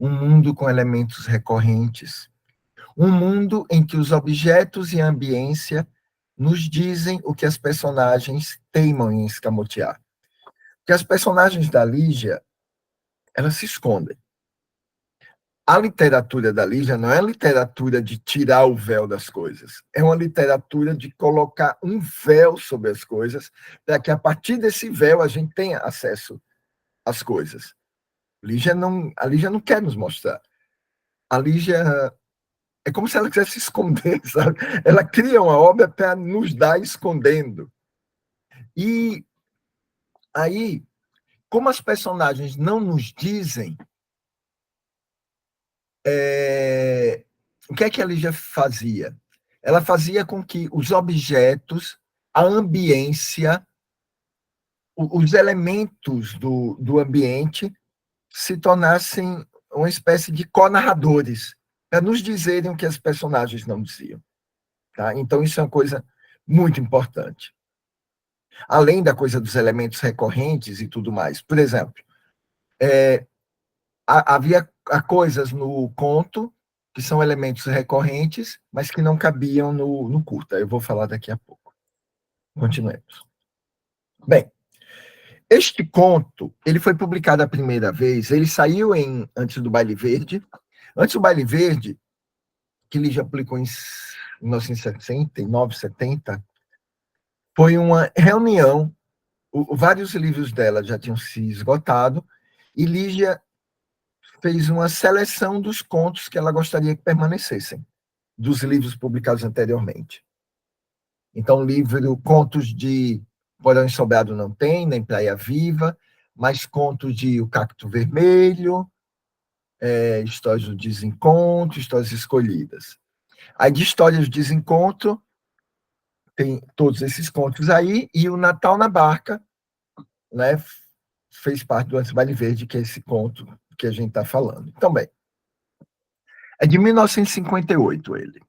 um mundo com elementos recorrentes, um mundo em que os objetos e a ambiência nos dizem o que as personagens teimam em escamotear. Porque as personagens da Lígia, elas se escondem. A literatura da Lígia não é a literatura de tirar o véu das coisas, é uma literatura de colocar um véu sobre as coisas, para que a partir desse véu a gente tenha acesso às coisas. A Lígia não quer nos mostrar. A Lígia é como se ela quisesse se esconder, sabe? Ela cria uma obra para nos dar escondendo. E aí, como as personagens não nos dizem, o que é que a Lígia fazia? Ela fazia com que os objetos, a ambiência, os elementos do ambiente se tornassem uma espécie de co-narradores, para nos dizerem o que as personagens não diziam. Tá? Então, isso é uma coisa muito importante. Além da coisa dos elementos recorrentes e tudo mais. Por exemplo, havia coisas no conto que são elementos recorrentes, mas que não cabiam no curta. Eu vou falar daqui a pouco. Continuemos. Bem, este conto, ele foi publicado a primeira vez, ele saiu antes do Baile Verde. Antes do Baile Verde, que ele já publicou em 1969, 70, foi uma reunião, vários livros dela já tinham se esgotado, e Lígia fez uma seleção dos contos que ela gostaria que permanecessem, dos livros publicados anteriormente. Então, contos de Porão Ensobrado não tem, nem Praia Viva, mas contos de O Cacto Vermelho, Histórias do Desencontro, Histórias Escolhidas. Aí, de Histórias do Desencontro, tem todos esses contos aí, e o Natal na Barca, né, fez parte do Antes Baile Verde, que é esse conto que a gente está falando. Então, bem, é de 1958 ele.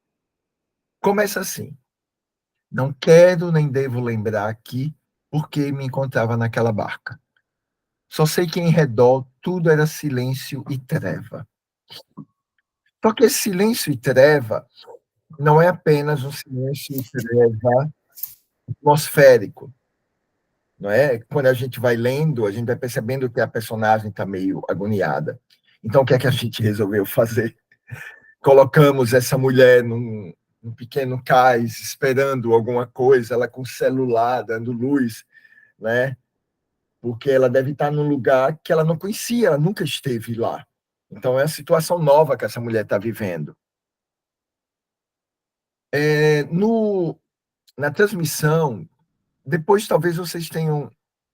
Começa assim: não quero nem devo lembrar aqui porque me encontrava naquela barca. Só sei que em redor tudo era silêncio e treva. Só que esse silêncio e treva não é apenas um silêncio e treva atmosférico. Não é? Quando a gente vai lendo, a gente vai percebendo que a personagem está meio agoniada. Então, o que é que a gente resolveu fazer? Colocamos essa mulher um pequeno cais esperando alguma coisa, ela com o celular dando luz, né? Porque ela deve estar num lugar que ela não conhecia, ela nunca esteve lá. Então é uma situação nova que essa mulher está vivendo. Na transmissão, depois talvez vocês tenham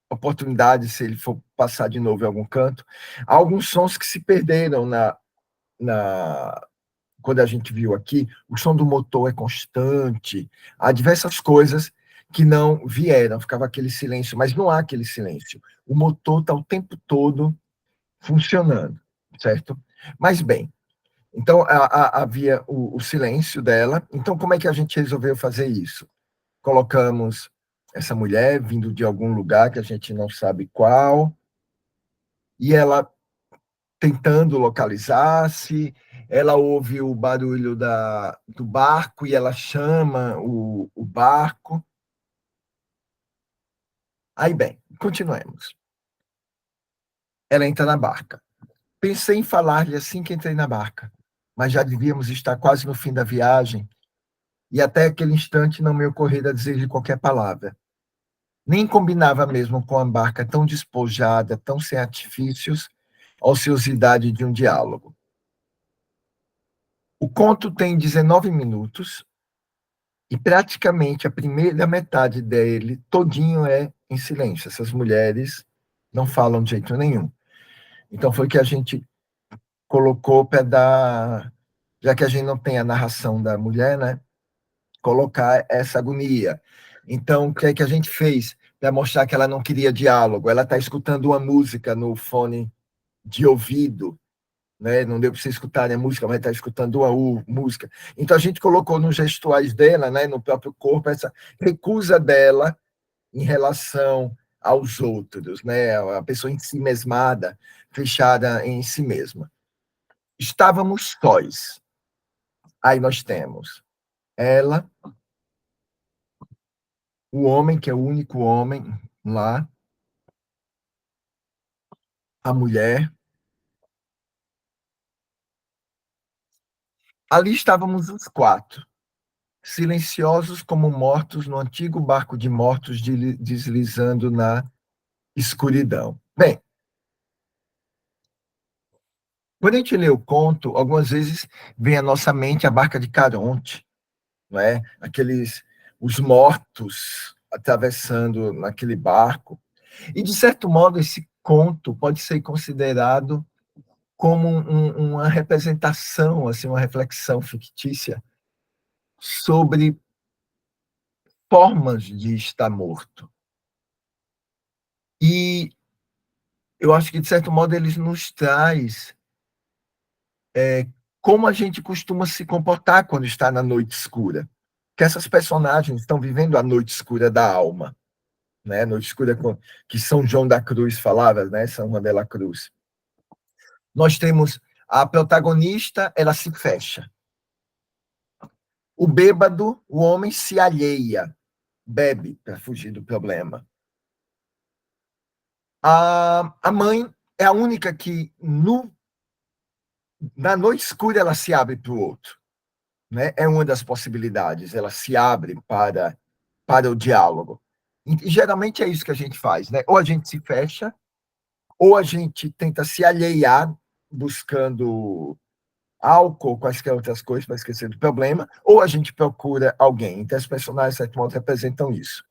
oportunidade, se ele for passar de novo em algum canto, há alguns sons que se perderam quando a gente viu aqui. O som do motor é constante, há diversas coisas que não vieram, ficava aquele silêncio, mas não há aquele silêncio. O motor está o tempo todo funcionando, certo? Mas bem, então havia o silêncio dela. Então, como é que a gente resolveu fazer isso? Colocamos essa mulher vindo de algum lugar que a gente não sabe qual, e ela tentando localizar-se, ela ouve o barulho do barco e ela chama o barco. Aí, bem, continuemos. Ela entra na barca. Pensei em falar-lhe assim que entrei na barca, mas já devíamos estar quase no fim da viagem, e até aquele instante não me ocorrera dizer-lhe qualquer palavra. Nem combinava mesmo com a barca tão despojada, tão sem artifícios, a ociosidade de um diálogo. O conto tem 19 minutos e praticamente a primeira metade dele todinho é em silêncio. Essas mulheres não falam de jeito nenhum. Então foi que a gente colocou para dar, já que a gente não tem a narração da mulher, né, colocar essa agonia. Então, o que é que a gente fez para mostrar que ela não queria diálogo? Ela está escutando uma música no fone de ouvido, né? Não deu para você escutar a música, mas está escutando uma música. Então, a gente colocou nos gestuais dela, né, no próprio corpo, essa recusa dela em relação aos outros, né? A pessoa em si mesmada, fechada em si mesma. Estávamos sós. Aí nós temos ela, o homem, que é o único homem lá, a mulher. Ali estávamos os quatro, silenciosos como mortos no antigo barco de mortos deslizando na escuridão. Bem, quando a gente lê o conto, algumas vezes vem à nossa mente a barca de Caronte, não é? Os mortos atravessando naquele barco. E, de certo modo, esse conto pode ser considerado como uma representação, assim, uma reflexão fictícia sobre formas de estar morto. E eu acho que, de certo modo, eles nos traz como a gente costuma se comportar quando está na noite escura. Que essas personagens estão vivendo a noite escura da alma, né? Noite escura que São João da Cruz falava, né? São Juan de la Cruz. Nós temos a protagonista, ela se fecha. O bêbado, o homem se alheia, bebe para fugir do problema. A mãe é a única que, na noite escura, ela se abre para o outro. Né? É uma das possibilidades, ela se abre para o diálogo. E geralmente é isso que a gente faz, né? Ou a gente se fecha, ou a gente tenta se alheiar, buscando álcool, quaisquer outras coisas para esquecer do problema, ou a gente procura alguém. Então, os personagens, de certo modo, representam isso.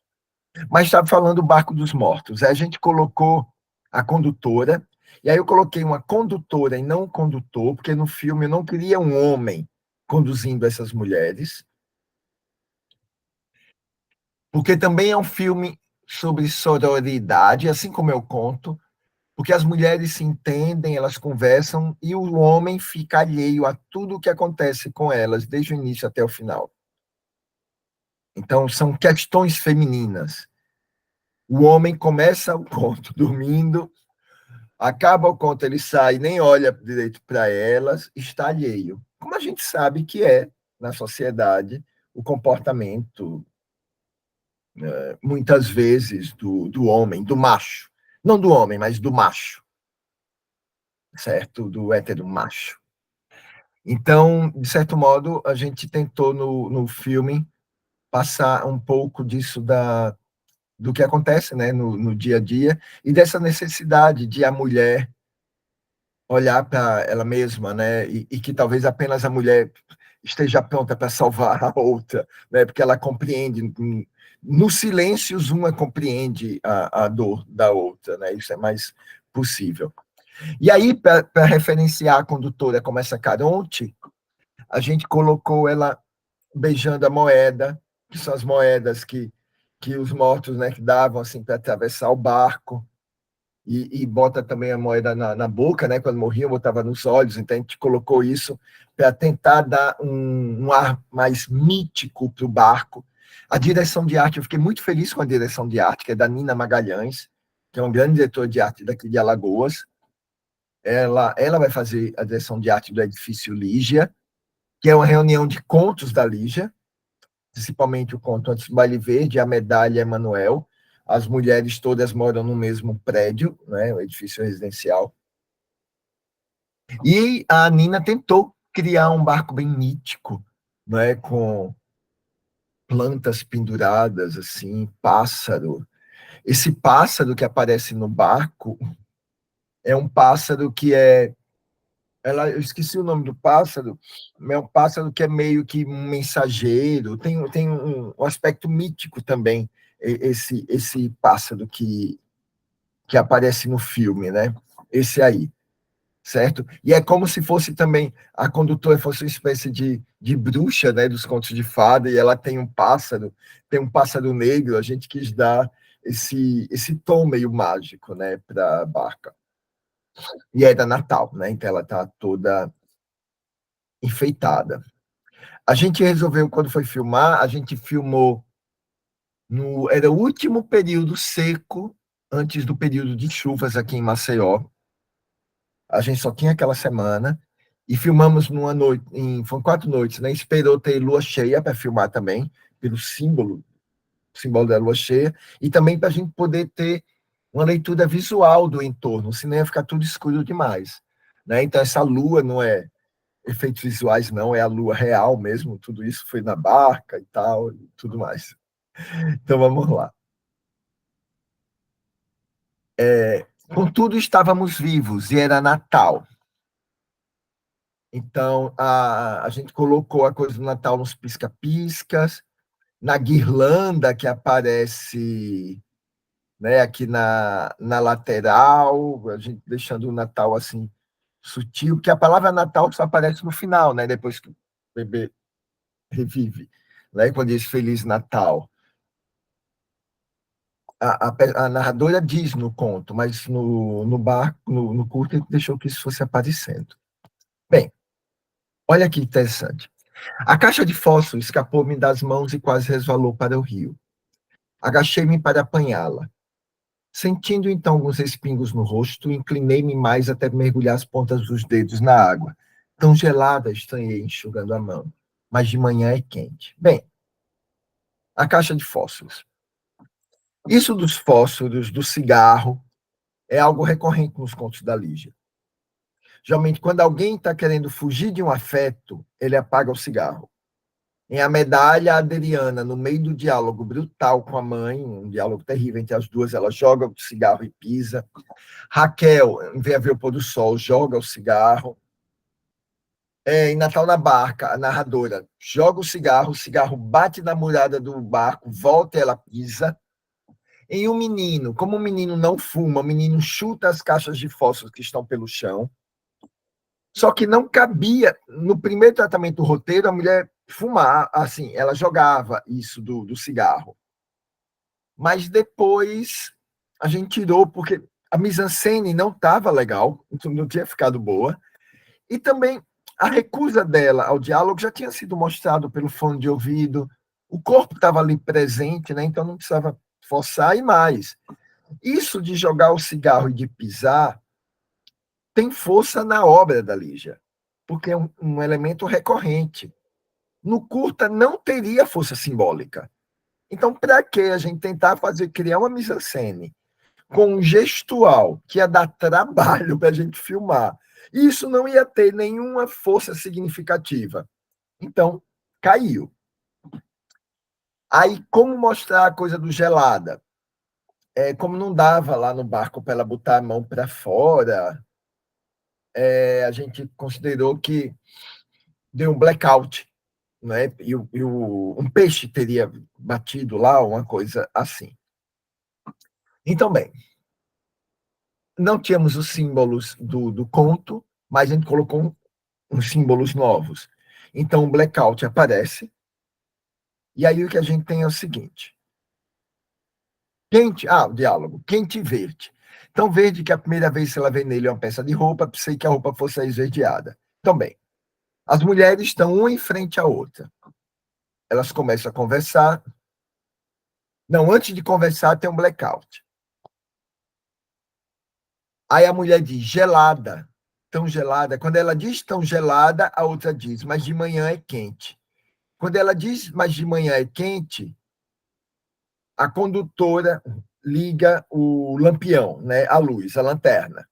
Mas estava falando do Barco dos Mortos. Aí a gente colocou a condutora, e aí eu coloquei uma condutora e não um condutor, porque no filme eu não queria um homem conduzindo essas mulheres, porque também é um filme sobre sororidade, assim como eu conto, porque as mulheres se entendem, elas conversam, e o homem fica alheio a tudo o que acontece com elas, desde o início até o final. Então, são questões femininas. O homem começa o conto dormindo, acaba o conto, ele sai, nem olha direito para elas, está alheio. Como a gente sabe que é, na sociedade, o comportamento, muitas vezes, do homem, do macho. Não do homem, mas do macho. Certo? Do hétero macho. Então, de certo modo, a gente tentou no filme passar um pouco disso do que acontece, né, no dia a dia, e dessa necessidade de a mulher olhar para ela mesma, né, e que talvez apenas a mulher esteja pronta para salvar a outra, né, porque ela compreende, no silêncio, uma compreende a dor da outra, né, isso é mais possível. E aí, para referenciar a condutora como essa Caronte, a gente colocou ela beijando a moeda, que são as moedas que os mortos, né, que davam assim para atravessar o barco, e bota também a moeda na boca, né, quando morriam, botava nos olhos, então a gente colocou isso para tentar dar um ar mais mítico para o barco. A direção de arte, eu fiquei muito feliz com a direção de arte, que é da Nina Magalhães, que é um grande diretor de arte daqui de Alagoas. Ela vai fazer a direção de arte do edifício Lígia, que é uma reunião de contos da Lígia, principalmente o conto Antes do Baile Verde, a Medalha Emanuel. As mulheres todas moram no mesmo prédio, né, o edifício residencial. E a Nina tentou criar um barco bem mítico, né, com plantas penduradas, assim, pássaro. Esse pássaro que aparece no barco é um pássaro que eu esqueci o nome do pássaro, é um pássaro que é meio que um mensageiro, tem um aspecto mítico também, esse pássaro que aparece no filme, né? Esse aí, certo? E é como se fosse também, a condutora fosse uma espécie de bruxa, né, dos contos de fada, e ela tem um pássaro negro, a gente quis dar esse tom meio mágico, né, para a barca. E é da Natal, né? Então ela está toda enfeitada. A gente resolveu, quando foi filmar, a gente filmou era o último período seco antes do período de chuvas aqui em Maceió. A gente só tinha aquela semana e filmamos numa noite, foram 4 noites, né? Esperou ter lua cheia para filmar também, pelo símbolo da lua cheia, e também para a gente poder ter uma leitura visual do entorno, senão ia ficar tudo escuro demais, né? Então essa lua não é efeitos visuais, não, é a lua real mesmo, tudo isso foi na barca e tal, e tudo mais. Então vamos lá. Contudo, estávamos vivos e era Natal. Então a gente colocou a coisa do Natal nos pisca-piscas, na guirlanda que aparece, né, aqui na lateral, a gente deixando o Natal assim sutil, porque a palavra Natal só aparece no final, né, depois que o bebê revive, né, quando diz Feliz Natal. A narradora diz no conto, mas no barco, no curto, ele deixou que isso fosse aparecendo. Bem, olha que interessante. A caixa de fósforo escapou-me das mãos e quase resvalou para o rio. Agachei-me para apanhá-la. Sentindo então alguns respingos no rosto, inclinei-me mais até mergulhar as pontas dos dedos na água. Tão gelada, estranhei, enxugando a mão. Mas de manhã é quente. Bem, a caixa de fósforos. Isso dos fósforos, do cigarro, é algo recorrente nos contos da Lígia. Geralmente, quando alguém está querendo fugir de um afeto, ele apaga o cigarro. Em A Medalha, a Adriana, no meio do diálogo brutal com a mãe, um diálogo terrível entre as duas, ela joga o cigarro e pisa. Raquel, em Venha Ver o Pôr do Sol, joga o cigarro. Em Natal na Barca, a narradora joga o cigarro bate na murada do barco, volta e ela pisa. Em Um Menino, como o menino não fuma, o menino chuta as caixas de fósforo que estão pelo chão. Só que não cabia, no primeiro tratamento do roteiro, a mulher fumar, assim, ela jogava isso do cigarro. Mas depois a gente tirou, porque a mise-en-scène não estava legal, então não tinha ficado boa. E também a recusa dela ao diálogo já tinha sido mostrado pelo fone de ouvido, o corpo estava ali presente, né? Então não precisava forçar, e mais. Isso de jogar o cigarro e de pisar tem força na obra da Lígia, porque é um elemento recorrente. No curta não teria força simbólica. Então, para que a gente tentar criar uma mise-en-scène com um gestual que ia dar trabalho para a gente filmar. E isso não ia ter nenhuma força significativa. Então, caiu. Aí, como mostrar a coisa do gelada? Como não dava lá no barco para ela botar a mão para fora, a gente considerou que deu um blackout, né? Um peixe teria batido lá, uma coisa assim. Então, bem, não tínhamos os símbolos do conto, mas a gente colocou uns símbolos novos. Então, o blackout aparece, e aí o que a gente tem é o seguinte. O diálogo. Quente e verde. Então, verde, que a primeira vez que ela vê nele uma peça de roupa, pensei que a roupa fosse esverdeada. Então, bem, as mulheres estão uma em frente à outra. Elas começam a conversar. Não, antes de conversar, tem um blackout. Aí a mulher diz, gelada, tão gelada. Quando ela diz tão gelada, a outra diz, mas de manhã é quente. Quando ela diz, mas de manhã é quente, a condutora liga o lampião, né, a luz, a lanterna.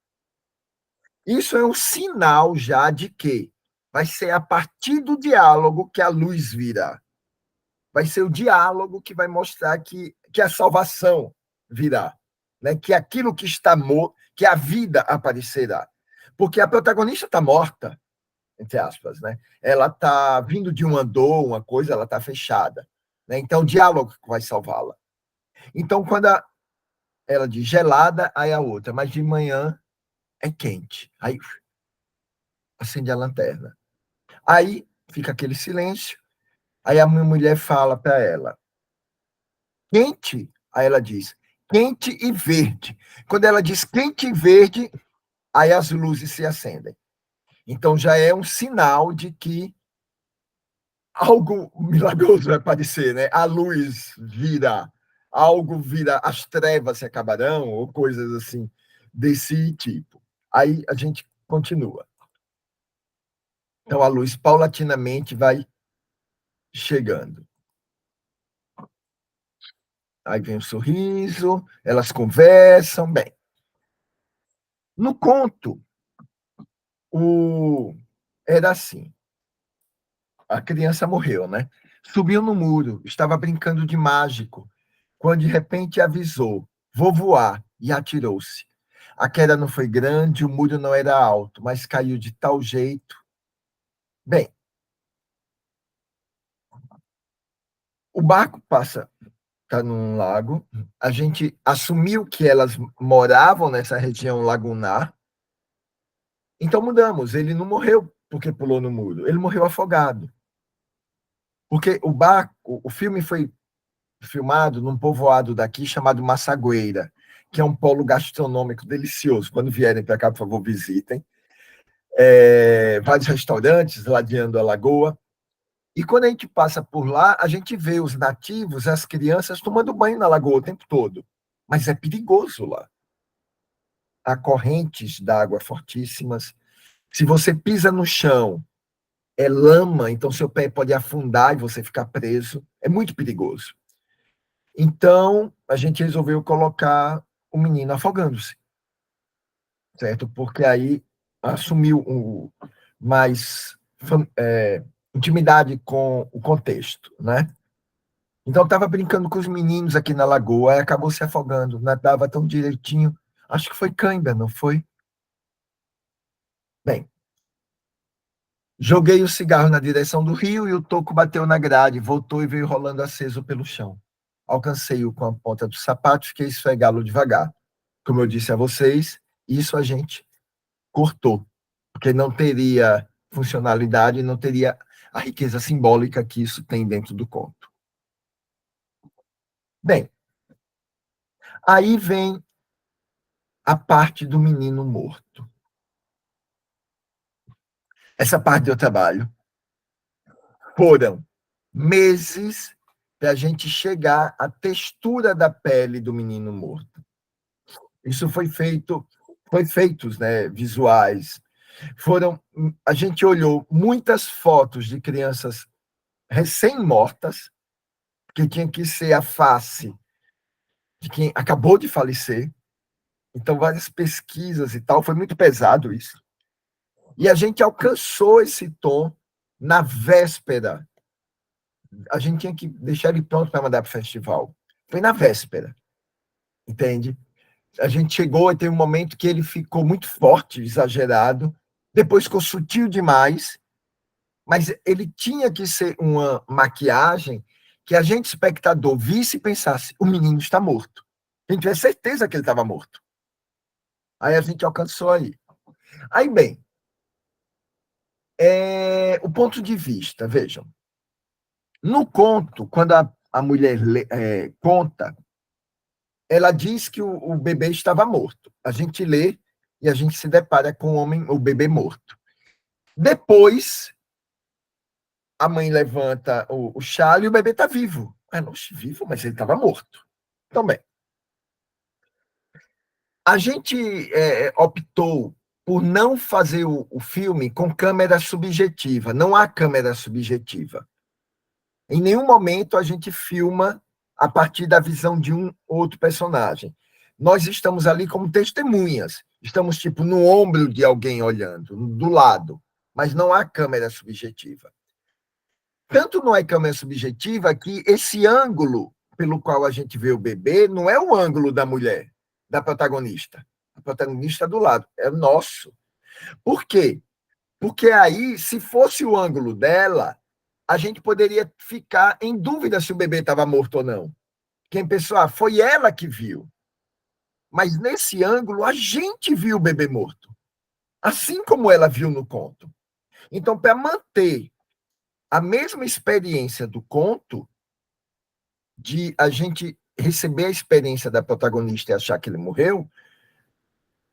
Isso é um sinal já de que vai ser a partir do diálogo que a luz virá. Vai ser o diálogo que vai mostrar que a salvação virá, né? Que aquilo que está morto, que a vida aparecerá. Porque a protagonista está morta, entre aspas, né? Ela está vindo de uma dor, uma coisa, ela está fechada. Né? Então, o diálogo vai salvá-la. Então, quando ela diz gelada, aí a outra, mas de manhã é quente. Aí acende a lanterna. Aí fica aquele silêncio. Aí a minha mulher fala para ela, quente? Aí ela diz, quente e verde. Quando ela diz quente e verde, aí as luzes se acendem. Então já é um sinal de que algo milagroso vai aparecer, né? A luz virá, algo virá, as trevas se acabarão, ou coisas assim desse tipo. Aí a gente continua. Então a luz paulatinamente vai chegando. Aí vem o sorriso, elas conversam, bem. No conto, era assim, a criança morreu, né? Subiu no muro, estava brincando de mágico, quando de repente avisou, vou voar, e atirou-se. A queda não foi grande, o muro não era alto, mas caiu de tal jeito. Bem, o barco está num lago, a gente assumiu que elas moravam nessa região lagunar, então mudamos, ele não morreu porque pulou no muro, ele morreu afogado. Porque o filme foi filmado num povoado daqui chamado Massagueira, que é um polo gastronômico delicioso. Quando vierem para cá, por favor, visitem. Vários restaurantes ladeando a lagoa. E quando a gente passa por lá, a gente vê os nativos, as crianças, tomando banho na lagoa o tempo todo. Mas é perigoso lá. Há correntes d'água fortíssimas. Se você pisa no chão, é lama, então seu pé pode afundar e você ficar preso. É muito perigoso. Então, a gente resolveu colocar o menino afogando-se, certo? Porque aí assumiu mais intimidade com o contexto, né? Então, estava brincando com os meninos aqui na lagoa, e acabou se afogando, nadava tão direitinho. Acho que foi cãibra, não foi? Bem, joguei o cigarro na direção do rio e o toco bateu na grade, voltou e veio rolando aceso pelo chão. Alcancei-o com a ponta do sapato, fiquei esfregá-lo devagar. Como eu disse a vocês, isso a gente cortou, porque não teria funcionalidade, não teria a riqueza simbólica que isso tem dentro do conto. Bem, aí vem a parte do menino morto. Essa parte do trabalho foram meses para a gente chegar à textura da pele do menino morto. Isso foi feitos, né, visuais. A gente olhou muitas fotos de crianças recém-mortas, que tinha que ser a face de quem acabou de falecer, Então, várias pesquisas e tal, foi muito pesado isso. E a gente alcançou esse tom na véspera. A gente tinha que deixar ele pronto para mandar para o festival. Foi na véspera, entende? A gente chegou e tem um momento que ele ficou muito forte, exagerado, depois ficou sutil demais, mas ele tinha que ser uma maquiagem que a gente, espectador, visse e pensasse: o menino está morto. A gente tinha certeza que ele estava morto. Aí a gente alcançou aí. Aí, bem, o ponto de vista, vejam. No conto, quando a mulher conta, ela diz que o bebê estava morto. A gente lê e a gente se depara com o bebê morto. Depois, a mãe levanta o chale e o bebê está vivo. Não, vivo, mas ele estava morto. Então, bem, a gente optou por não fazer o filme com câmera subjetiva. Não há câmera subjetiva. Em nenhum momento a gente filma a partir da visão de um outro personagem. Nós estamos ali como testemunhas. Estamos, tipo, no ombro de alguém olhando, do lado. Mas não há câmera subjetiva. Tanto não é câmera subjetiva que esse ângulo pelo qual a gente vê o bebê não é o ângulo da mulher, da protagonista. A protagonista do lado, é o nosso. Por quê? Porque aí, se fosse o ângulo dela, a gente poderia ficar em dúvida se o bebê estava morto ou não. Quem pensou, foi ela que viu. Mas nesse ângulo, a gente viu o bebê morto. Assim como ela viu no conto. Então, para manter a mesma experiência do conto, de a gente receber a experiência da protagonista e achar que ele morreu,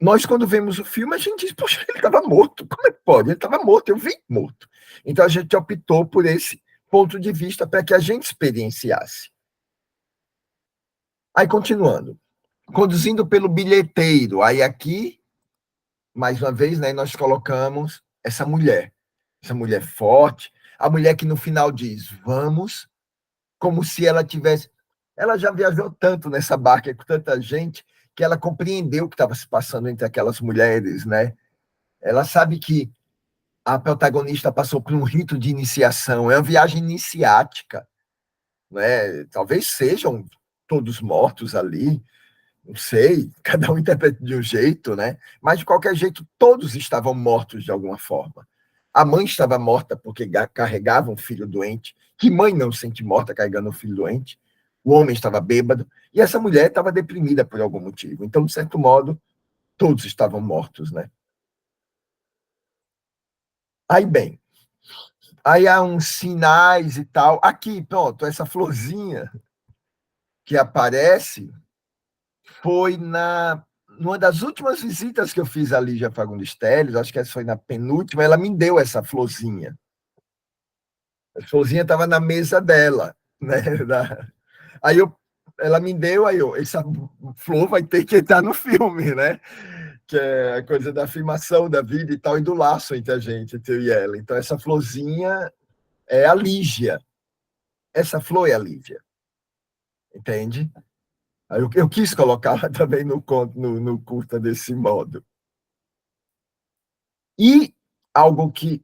nós, quando vemos o filme, a gente diz: poxa, ele estava morto. Como é que pode? Ele estava morto, eu vi morto. Então, a gente optou por esse ponto de vista para que a gente experienciasse. Aí, continuando. Conduzindo pelo bilheteiro. Aí, aqui, mais uma vez, né, nós colocamos essa mulher forte, a mulher que no final diz: vamos, como se ela tivesse... Ela já viajou tanto nessa barca com tanta gente que ela compreendeu o que estava se passando entre aquelas mulheres, né? Ela sabe que a protagonista passou por um rito de iniciação, é uma viagem iniciática, né? Talvez sejam todos mortos ali, não sei, cada um interpreta de um jeito, né? Mas, de qualquer jeito, todos estavam mortos de alguma forma. A mãe estava morta porque carregava um filho doente. Que mãe não se sente morta carregando um filho doente? O homem estava bêbado. E essa mulher estava deprimida por algum motivo. Então, de certo modo, todos estavam mortos, né? Aí, bem, aí há uns sinais e tal. Aqui, pronto, essa florzinha que aparece foi numa das últimas visitas que eu fiz a Lígia Fagundes Telles, acho que essa foi na penúltima, ela me deu essa florzinha. A florzinha estava na mesa dela, né? Aí ela me deu, essa flor vai ter que entrar no filme, né? Que é a coisa da afirmação da vida e tal, e do laço entre a gente, entre eu e ela. Então, essa florzinha é a Lígia. Essa flor é a Lígia. Entende? Aí eu quis colocá-la também no conto, no curta desse modo. E algo que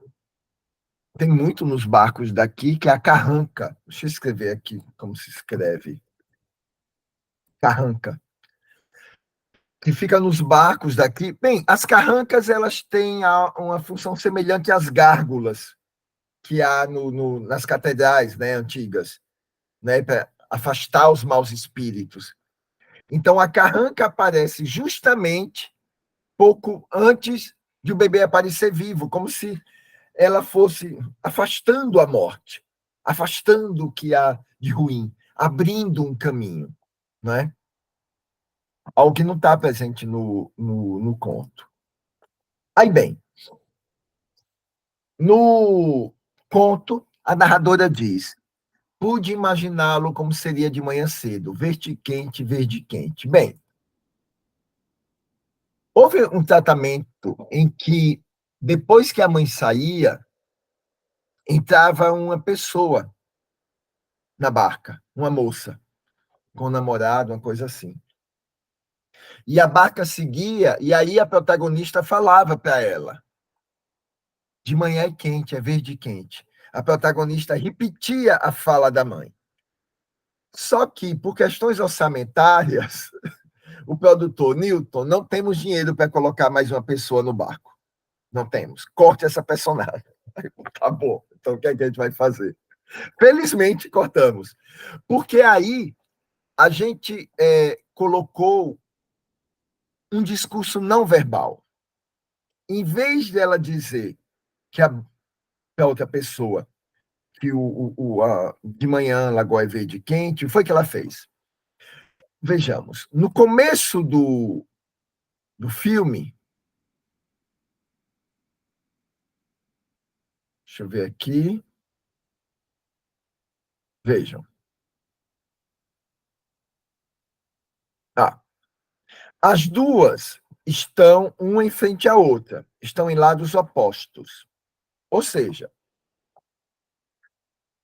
tem muito nos barcos daqui, que é a carranca. Deixa eu escrever aqui como se escreve. Carranca. Que fica nos barcos daqui. Bem, as carrancas elas têm uma função semelhante às gárgulas que há nas catedrais, né, antigas, né, para afastar os maus espíritos. Então, a carranca aparece justamente pouco antes de o bebê aparecer vivo, como se ela fosse afastando a morte, afastando o que há de ruim, abrindo um caminho, não é? Algo que não está presente no conto. Aí, bem, no conto, a narradora diz: pude imaginá-lo como seria de manhã cedo, verde quente, verde quente. Bem, houve um tratamento em que, depois que a mãe saía, entrava uma pessoa na barca, uma moça, com um namorado, uma coisa assim. E a barca seguia, e aí a protagonista falava para ela: de manhã é quente, é verde e quente. A protagonista repetia a fala da mãe. Só que, por questões orçamentárias, o produtor, Newton, não temos dinheiro para colocar mais uma pessoa no barco. Não temos. Corte essa personagem. Tá bom. Então, o que é que a gente vai fazer? Felizmente, cortamos. Porque aí a gente colocou um discurso não verbal. Em vez dela dizer que a outra pessoa, que de manhã Lagoa é verde e quente, foi que ela fez. Vejamos, no começo do filme, deixa eu ver aqui, vejam. As duas estão uma em frente à outra, estão em lados opostos. Ou seja,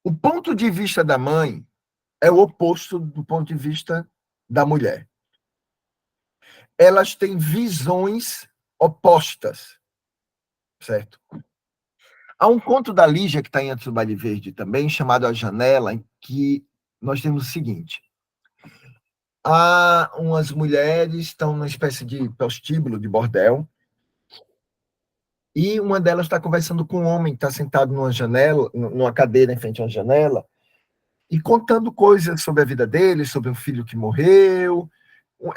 o ponto de vista da mãe é o oposto do ponto de vista da mulher. Elas têm visões opostas, certo? Há um conto da Lígia, que está em Antes do Baile Verde também, chamado A Janela, em que nós temos o seguinte: há umas mulheres que estão numa espécie de prostíbulo, de bordel, e uma delas está conversando com um homem que está sentado numa janela, numa cadeira em frente a uma janela, e contando coisas sobre a vida dele, sobre um filho que morreu.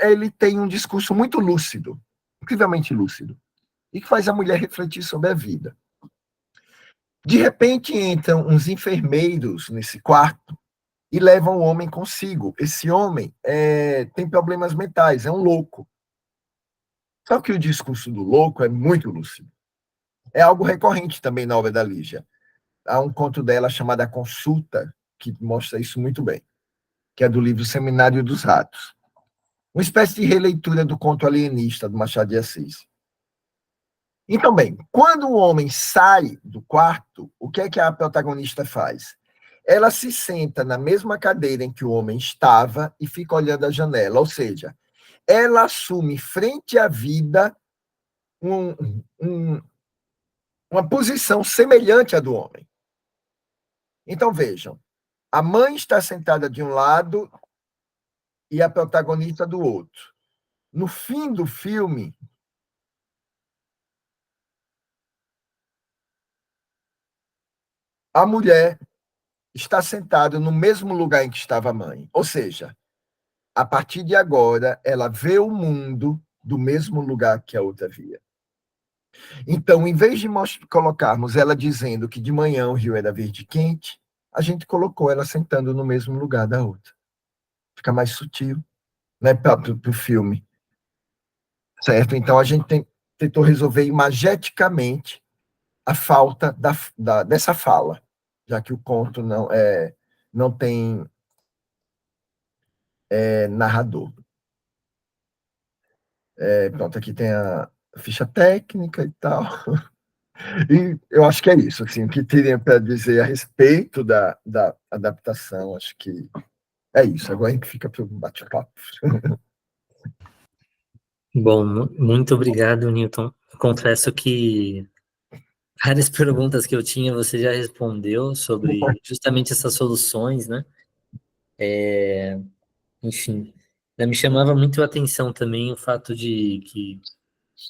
Ele tem um discurso muito lúcido, incrivelmente lúcido, e que faz a mulher refletir sobre a vida. De repente entram uns enfermeiros nesse quarto e levam o homem consigo. Esse homem tem problemas mentais, é um louco. Só que o discurso do louco é muito lúcido. É algo recorrente também na obra da Lígia. Há um conto dela chamado A Consulta, que mostra isso muito bem, que é do livro Seminário dos Ratos. Uma espécie de releitura do conto alienista do Machado de Assis. Então, bem, quando o homem sai do quarto, o que é que a protagonista faz? Ela se senta na mesma cadeira em que o homem estava e fica olhando a janela, ou seja, ela assume frente à vida uma posição semelhante à do homem. Então, vejam, a mãe está sentada de um lado e a protagonista do outro. No fim do filme, a mulher está sentada no mesmo lugar em que estava a mãe. Ou seja, a partir de agora, ela vê o mundo do mesmo lugar que a outra via. Então, em vez de colocarmos ela dizendo que de manhã o rio era verde e quente, a gente colocou ela sentando no mesmo lugar da outra. Fica mais sutil, né, para o filme. Certo? Então, a gente tentou resolver imageticamente a falta dessa fala, já que o conto não tem narrador. Pronto, aqui tem a ficha técnica e tal. E eu acho que é isso, assim, o que teria para dizer a respeito da adaptação, acho que é isso. Agora a gente fica para o bate-papo. Bom, muito obrigado, Newton. Confesso que várias perguntas que eu tinha você já respondeu sobre justamente essas soluções, né? Enfim, me chamava muito a atenção também o fato de que,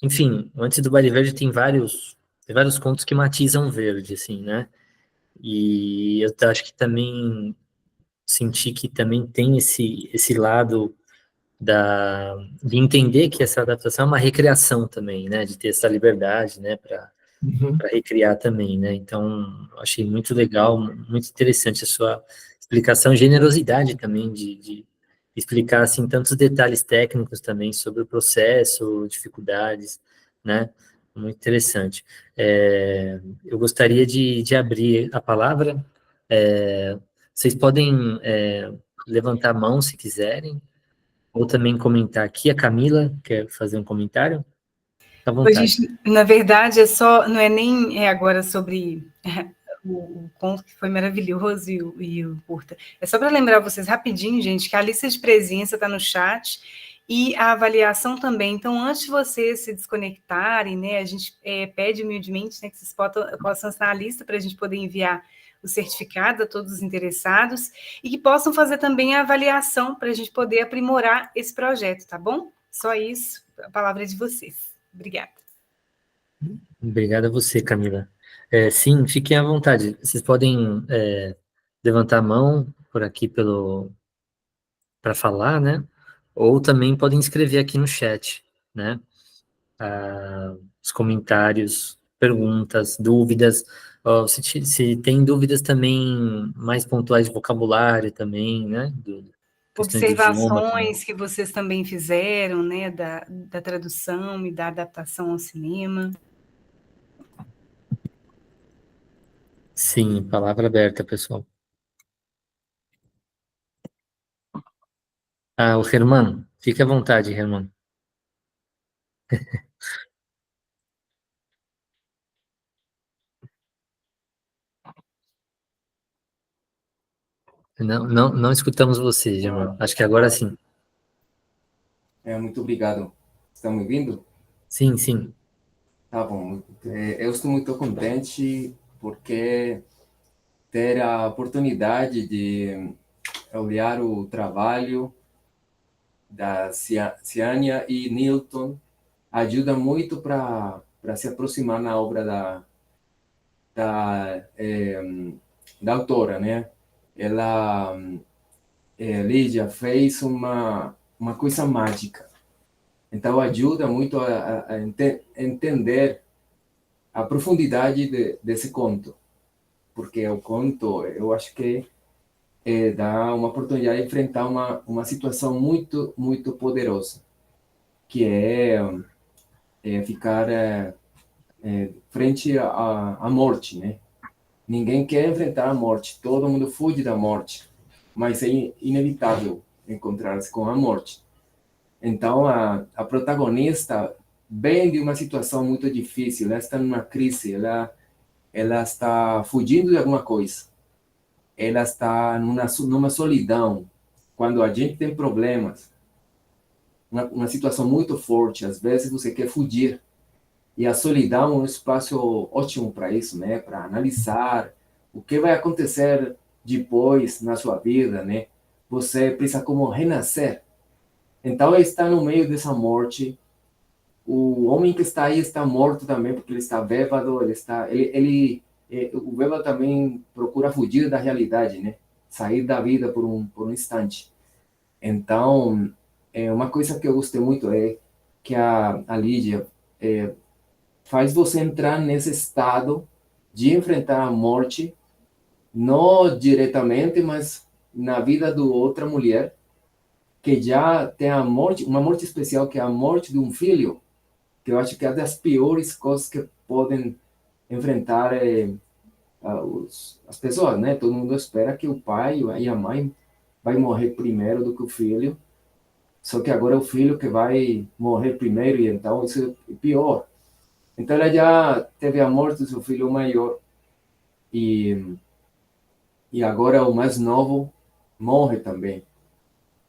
enfim, Antes do Baile Verde tem vários contos que matizam verde, assim, né? E eu acho que também senti que também tem esse lado de entender que essa adaptação é uma recriação também, né? De ter essa liberdade, né? Para recriar também, né? Então, achei muito legal, muito interessante a sua explicação, generosidade também de explicar, assim, tantos detalhes técnicos também sobre o processo, dificuldades, né? Muito interessante. Eu gostaria de abrir a palavra. Vocês podem levantar a mão se quiserem, ou também comentar aqui. A Camila quer fazer um comentário? Fica à vontade. Gente, na verdade, não é nem agora sobre o conto que foi maravilhoso e o curta. É só para lembrar vocês rapidinho, gente, que a lista de presença está no chat e a avaliação também. Então, antes de vocês se desconectarem, né, a gente pede humildemente, né, que vocês possam estar na lista para a gente poder enviar o certificado a todos os interessados e que possam fazer também a avaliação para a gente poder aprimorar esse projeto, tá bom? Só isso, a palavra é de vocês. Obrigada. Obrigado a você, Camila. Sim, fiquem à vontade. Vocês podem levantar a mão por aqui para falar, né? Ou também podem escrever aqui no chat, né? Os comentários, perguntas, dúvidas. Ó, se tem dúvidas também mais pontuais de vocabulário também, né? Questões de idioma também. Observações que vocês também fizeram, né, da tradução e da adaptação ao cinema. Sim, palavra aberta, pessoal. O Herman, fique à vontade, Herman. Não escutamos você, Herman. Acho que agora sim. Muito obrigado. Estão me ouvindo? Sim, sim. Tá bom. Eu estou muito contente porque ter a oportunidade de olhar o trabalho da Ciânia e Newton ajuda muito para se aproximar na obra da autora, né? Ela, Lídia, fez uma coisa mágica. Então, ajuda muito a entender a profundidade desse conto. Porque o conto, eu acho que dá uma oportunidade de enfrentar uma situação muito, muito poderosa, que é ficar frente à morte, né? Ninguém quer enfrentar a morte, todo mundo fuge da morte, mas é inevitável encontrar-se com a morte. Então, a protagonista vem de uma situação muito difícil, ela está numa crise, ela está fugindo de alguma coisa, ela está numa solidão. Quando a gente tem problemas, uma situação muito forte, às vezes você quer fugir, e a solidão é um espaço ótimo para isso, né? Para analisar o que vai acontecer depois na sua vida, né? Você precisa como renascer. Então, ele está no meio dessa morte. O homem que está aí está morto também, porque ele está bêbado, o bêbado também procura fugir da realidade, né? Sair da vida por um instante. Então, uma coisa que eu gostei muito é que a Lídia faz você entrar nesse estado de enfrentar a morte, não diretamente, mas na vida de outra mulher, que já tem a morte, uma morte especial, que é a morte de um filho, que eu acho que é uma das piores coisas que podem enfrentar as pessoas, né? Todo mundo espera que o pai e a mãe vai morrer primeiro do que o filho, só que agora é o filho que vai morrer primeiro, e então isso é pior. Então ela já teve a morte do seu filho maior, e agora o mais novo morre também.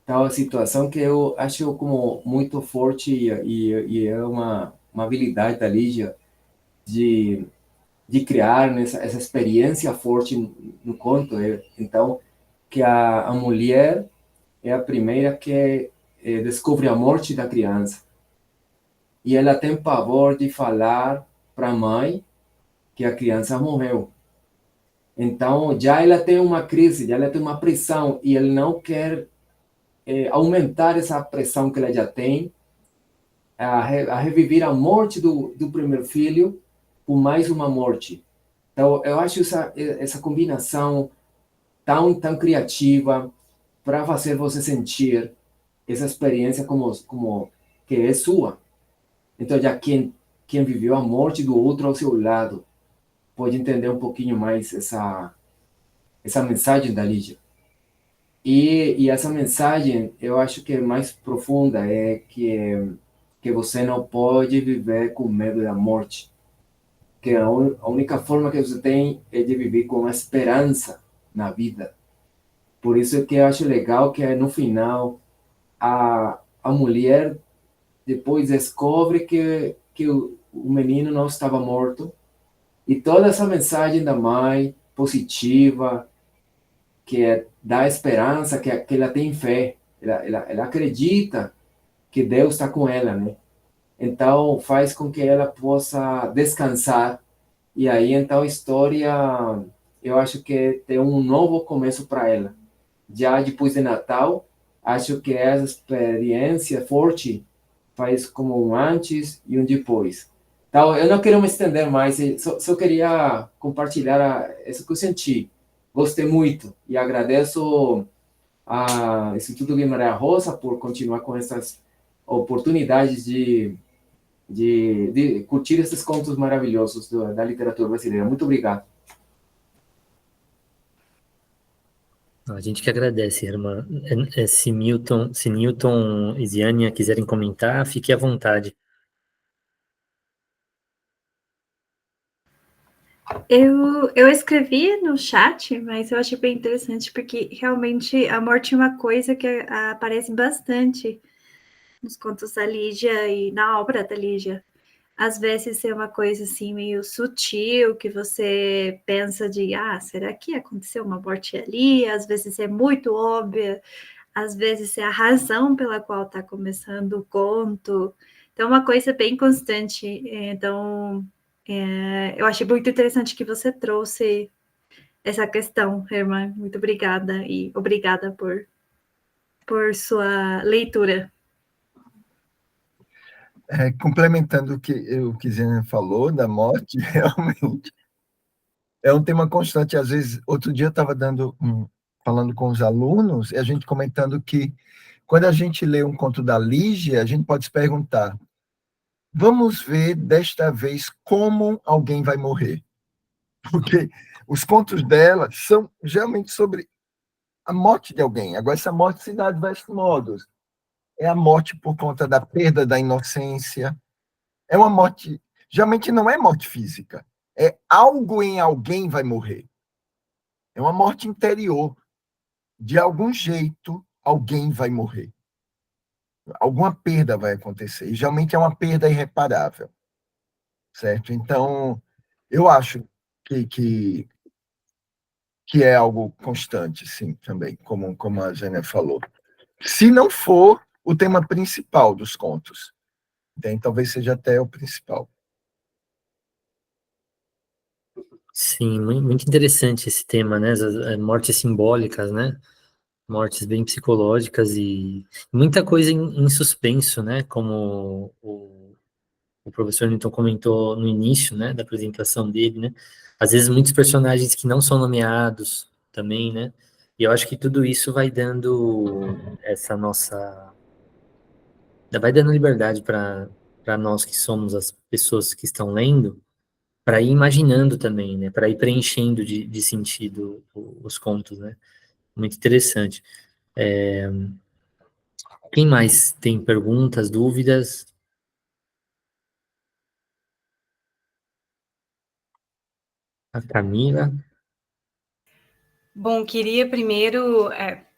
Então, a situação que eu acho como muito forte, e é uma habilidade da Lígia de criar essa experiência forte no conto. Então, que a mulher é a primeira que descobre a morte da criança. E ela tem pavor de falar para a mãe que a criança morreu. Então, já ela tem uma crise, já ela tem uma pressão, e ele não quer aumentar essa pressão que ela já tem, a reviver a morte do primeiro filho por mais uma morte. Então, eu acho essa combinação tão criativa para fazer você sentir essa experiência como que é sua. Então, já quem viveu a morte do outro ao seu lado pode entender um pouquinho mais essa mensagem da Lígia. E essa mensagem, eu acho que é mais profunda, é que você não pode viver com medo da morte. Que a única forma que você tem é de viver com a esperança na vida. Por isso que eu acho legal que no final a a mulher depois descobre que o menino não estava morto, e toda essa mensagem da mãe positiva, que dá esperança, que ela tem fé, ela acredita que Deus está com ela, né? Então faz com que ela possa descansar, e aí então a história, eu acho que tem um novo começo para ela. Já depois de Natal, acho que essa experiência forte faz como um antes e um depois. Então, eu não quero me estender mais, só queria compartilhar isso que eu senti. Gostei muito e agradeço ao Instituto Guimarães Rosa por continuar com essas oportunidades de curtir esses contos maravilhosos da literatura brasileira. Muito obrigado. A gente que agradece, irmã. Se Newton e Ziânia quiserem comentar, fique à vontade. Eu escrevi no chat, mas eu achei bem interessante, porque realmente a morte é uma coisa que aparece bastante nos contos da Lígia e na obra da Lígia. Às vezes é uma coisa assim meio sutil, que você pensa de, será que aconteceu uma morte ali? Às vezes é muito óbvia, às vezes é a razão pela qual está começando o conto. Então, é uma coisa bem constante. Então, eu achei muito interessante que você trouxe essa questão, irmã. Muito obrigada e obrigada por sua leitura. Complementando o que Zena falou da morte, realmente é um tema constante. Às vezes, outro dia eu estava falando com os alunos e a gente comentando que quando a gente lê um conto da Lígia, a gente pode se perguntar: vamos ver desta vez como alguém vai morrer, porque os contos dela são geralmente sobre a morte de alguém. Agora, essa morte se dá de diversos modos. É a morte por conta da perda da inocência. É uma morte, geralmente não é morte física, é algo em alguém vai morrer. É uma morte interior. De algum jeito, alguém vai morrer. Alguma perda vai acontecer. E geralmente é uma perda irreparável. Certo? Então, eu acho que é algo constante, sim, também, como a Jânia falou. Se não for o tema principal dos contos. Então, talvez seja até o principal. Sim, muito interessante esse tema, né? As mortes simbólicas, né? Mortes bem psicológicas e muita coisa em suspenso, né? Como o professor Newton comentou no início, né, da apresentação dele, né? Às vezes muitos personagens que não são nomeados também, né? E eu acho que tudo isso vai dando vai dando liberdade para nós que somos as pessoas que estão lendo, para ir imaginando também, né? Para ir preenchendo de sentido os contos, né? Muito interessante. Quem mais tem perguntas, dúvidas? A Camila. Bom, queria primeiro,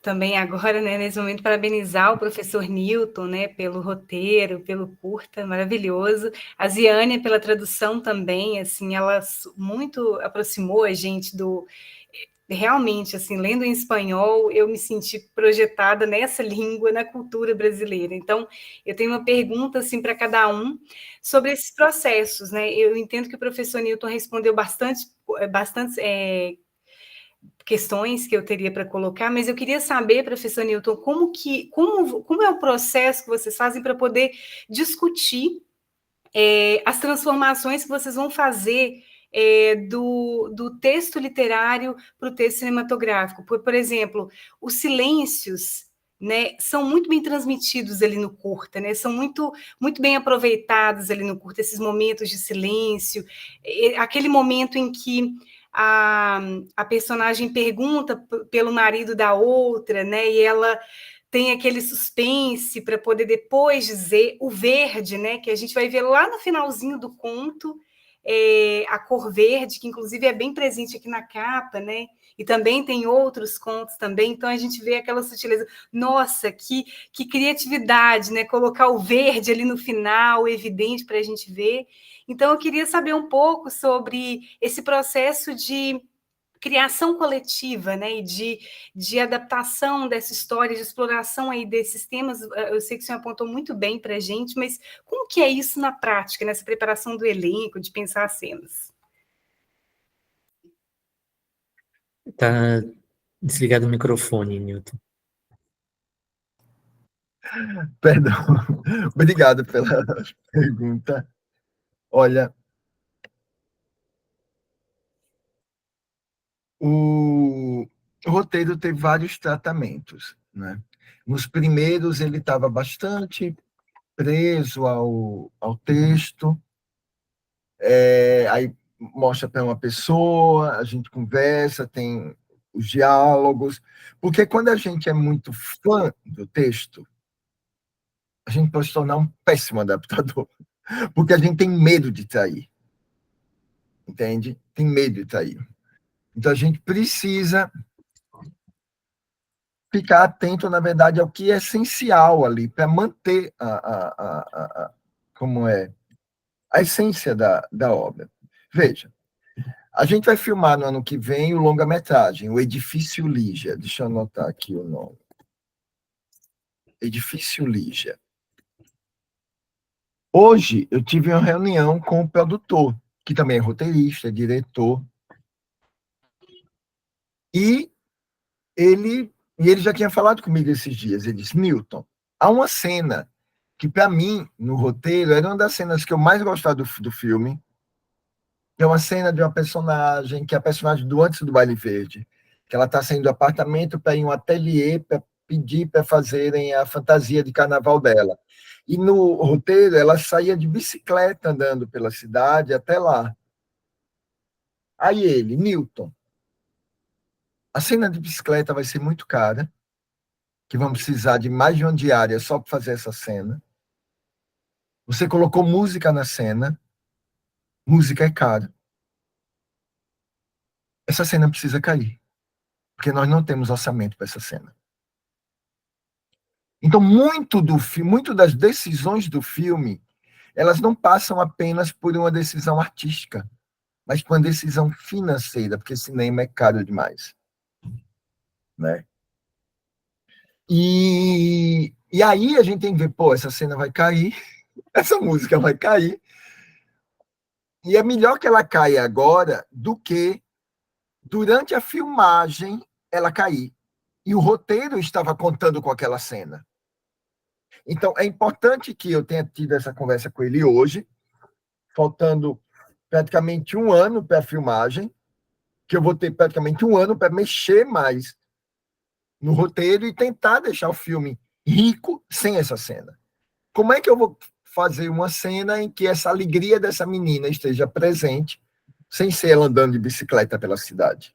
também agora, né, nesse momento, parabenizar o professor Newton, né, pelo roteiro, pelo curta, maravilhoso. A Ziânia pela tradução também, assim, ela muito aproximou a gente realmente, assim, lendo em espanhol, eu me senti projetada nessa língua, na cultura brasileira. Então, eu tenho uma pergunta, assim, para cada um, sobre esses processos, né? Eu entendo que o professor Newton respondeu bastante questões que eu teria para colocar, mas eu queria saber, professor Newton, como é o processo que vocês fazem para poder discutir as transformações que vocês vão fazer do texto literário para o texto cinematográfico. Por exemplo, os silêncios, né, são muito bem transmitidos ali no curta, né, são muito, muito bem aproveitados ali no curta, esses momentos de silêncio, aquele momento em que a personagem pergunta pelo marido da outra, né, e ela tem aquele suspense para poder depois dizer o verde, né, que a gente vai ver lá no finalzinho do conto, a cor verde, que inclusive é bem presente aqui na capa, né? E também tem outros contos também, então a gente vê aquela sutileza. Nossa, que criatividade, né? Colocar o verde ali no final, evidente para a gente ver. Então, eu queria saber um pouco sobre esse processo de criação coletiva, né, e de adaptação dessa história, de exploração aí desses temas. Eu sei que o senhor apontou muito bem para a gente, mas como que é isso na prática, nessa preparação do elenco, de pensar as cenas? Tá desligado o microfone, Newton. Perdão. Obrigado pela pergunta. Olha, o roteiro teve vários tratamentos, né? Nos primeiros, ele estava bastante preso ao texto, aí mostra para uma pessoa, a gente conversa, tem os diálogos, porque quando a gente é muito fã do texto, a gente pode se tornar um péssimo adaptador, porque a gente tem medo de trair, entende? Tem medo de trair. Então, a gente precisa ficar atento, na verdade, ao que é essencial ali, para manter como é, a essência da obra. Veja, a gente vai filmar no ano que vem o longa-metragem, o Edifício Lígia. Deixa eu anotar aqui o nome. Edifício Lígia. Hoje, eu tive uma reunião com o produtor, que também é roteirista, diretor, e ele já tinha falado comigo esses dias. Ele disse: Milton, há uma cena que, para mim, no roteiro, era uma das cenas que eu mais gostava do filme, que é uma cena de uma personagem, que é a personagem do Antes do Baile Verde, que ela está saindo do apartamento para ir em um ateliê para pedir para fazerem a fantasia de carnaval dela. E no roteiro, ela saía de bicicleta andando pela cidade até lá. Aí ele: Milton, a cena de bicicleta vai ser muito cara, que vamos precisar de mais de uma diária só para fazer essa cena. Você colocou música na cena, música é cara. Essa cena precisa cair, porque nós não temos orçamento para essa cena. Então, muito das decisões do filme, elas não passam apenas por uma decisão artística, mas por uma decisão financeira, porque cinema é caro demais, né? E aí a gente tem que ver, pô, essa cena vai cair, essa música vai cair, e é melhor que ela caia agora do que durante a filmagem ela cair. E o roteiro estava contando com aquela cena. Então, é importante que eu tenha tido essa conversa com ele hoje, faltando praticamente um ano para a filmagem, que eu vou ter praticamente um ano para mexer mais no roteiro e tentar deixar o filme rico sem essa cena. Como é que eu vou fazer uma cena em que essa alegria dessa menina esteja presente, sem ser ela andando de bicicleta pela cidade?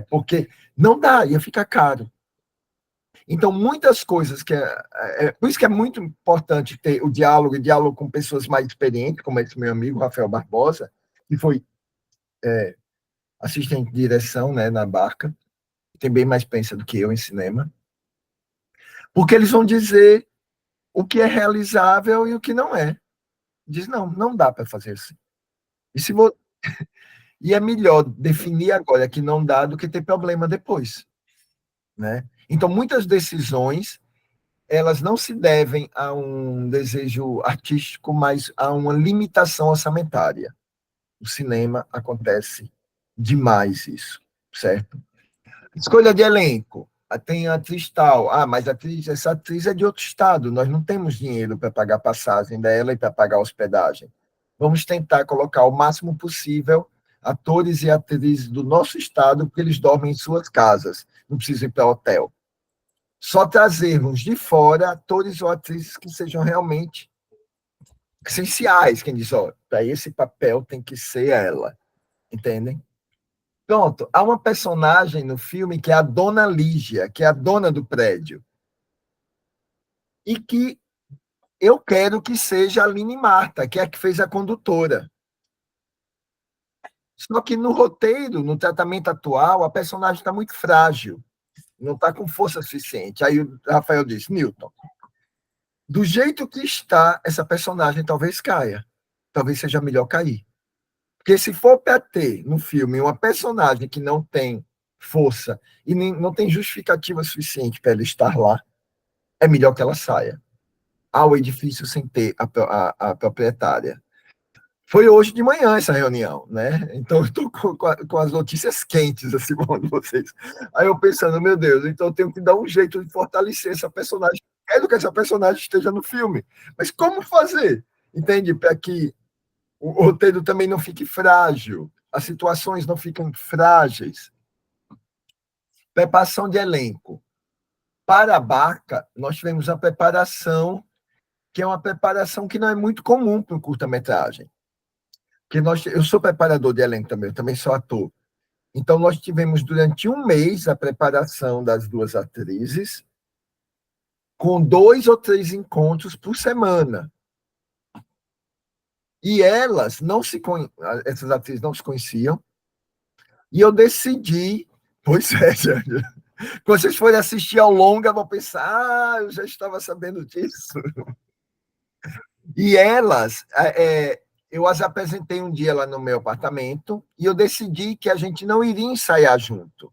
Porque não dá, ia ficar caro. Então, muitas coisas por isso que é muito importante ter o diálogo com pessoas mais experientes, como esse meu amigo Rafael Barbosa, que foi assistente de direção, né, na Barca, tem bem mais experiência do que eu em cinema, porque eles vão dizer o que é realizável e o que não é. Diz: não dá para fazer assim. E é melhor definir agora que não dá do que ter problema depois, né? Então, muitas decisões, elas não se devem a um desejo artístico, mas a uma limitação orçamentária. No cinema acontece demais isso, certo? Escolha de elenco. Tem a atriz tal. Mas essa atriz é de outro estado. Nós não temos dinheiro para pagar a passagem dela e para pagar a hospedagem. Vamos tentar colocar o máximo possível atores e atrizes do nosso estado, porque eles dormem em suas casas, não precisam ir para hotel. Só trazermos de fora atores ou atrizes que sejam realmente essenciais. Quem diz: para esse papel tem que ser ela. Entendem? Pronto, há uma personagem no filme que é a Dona Lígia, que é a dona do prédio. E que eu quero que seja a Aline Marta, que é a que fez a condutora. Só que no roteiro, no tratamento atual, a personagem está muito frágil, não está com força suficiente. Aí o Rafael disse, Newton, do jeito que está, essa personagem talvez caia. Talvez seja melhor cair. Porque se for para ter no filme uma personagem que não tem força e não tem justificativa suficiente para ela estar lá, é melhor que ela saia ao edifício sem ter a proprietária. Foi hoje de manhã essa reunião, né? Então eu estou com as notícias quentes, assim, como vocês. Aí eu pensando, meu Deus, então eu tenho que dar um jeito de fortalecer essa personagem. Quero que essa personagem esteja no filme. Mas como fazer? Entende? Para que o roteiro também não fique frágil, as situações não fiquem frágeis. Preparação de elenco. Para a Barca, nós tivemos a preparação, que é uma preparação que não é muito comum para um curta-metragem. Eu sou preparador de elenco também, eu também sou ator. Então, nós tivemos durante um mês a preparação das duas atrizes, com 2 ou 3 encontros por semana. E elas essas atrizes não se conheciam, e eu decidi, pois é, quando vocês forem assistir ao longa, vão pensar, eu já estava sabendo disso. E elas, eu as apresentei um dia lá no meu apartamento e eu decidi que a gente não iria ensaiar junto.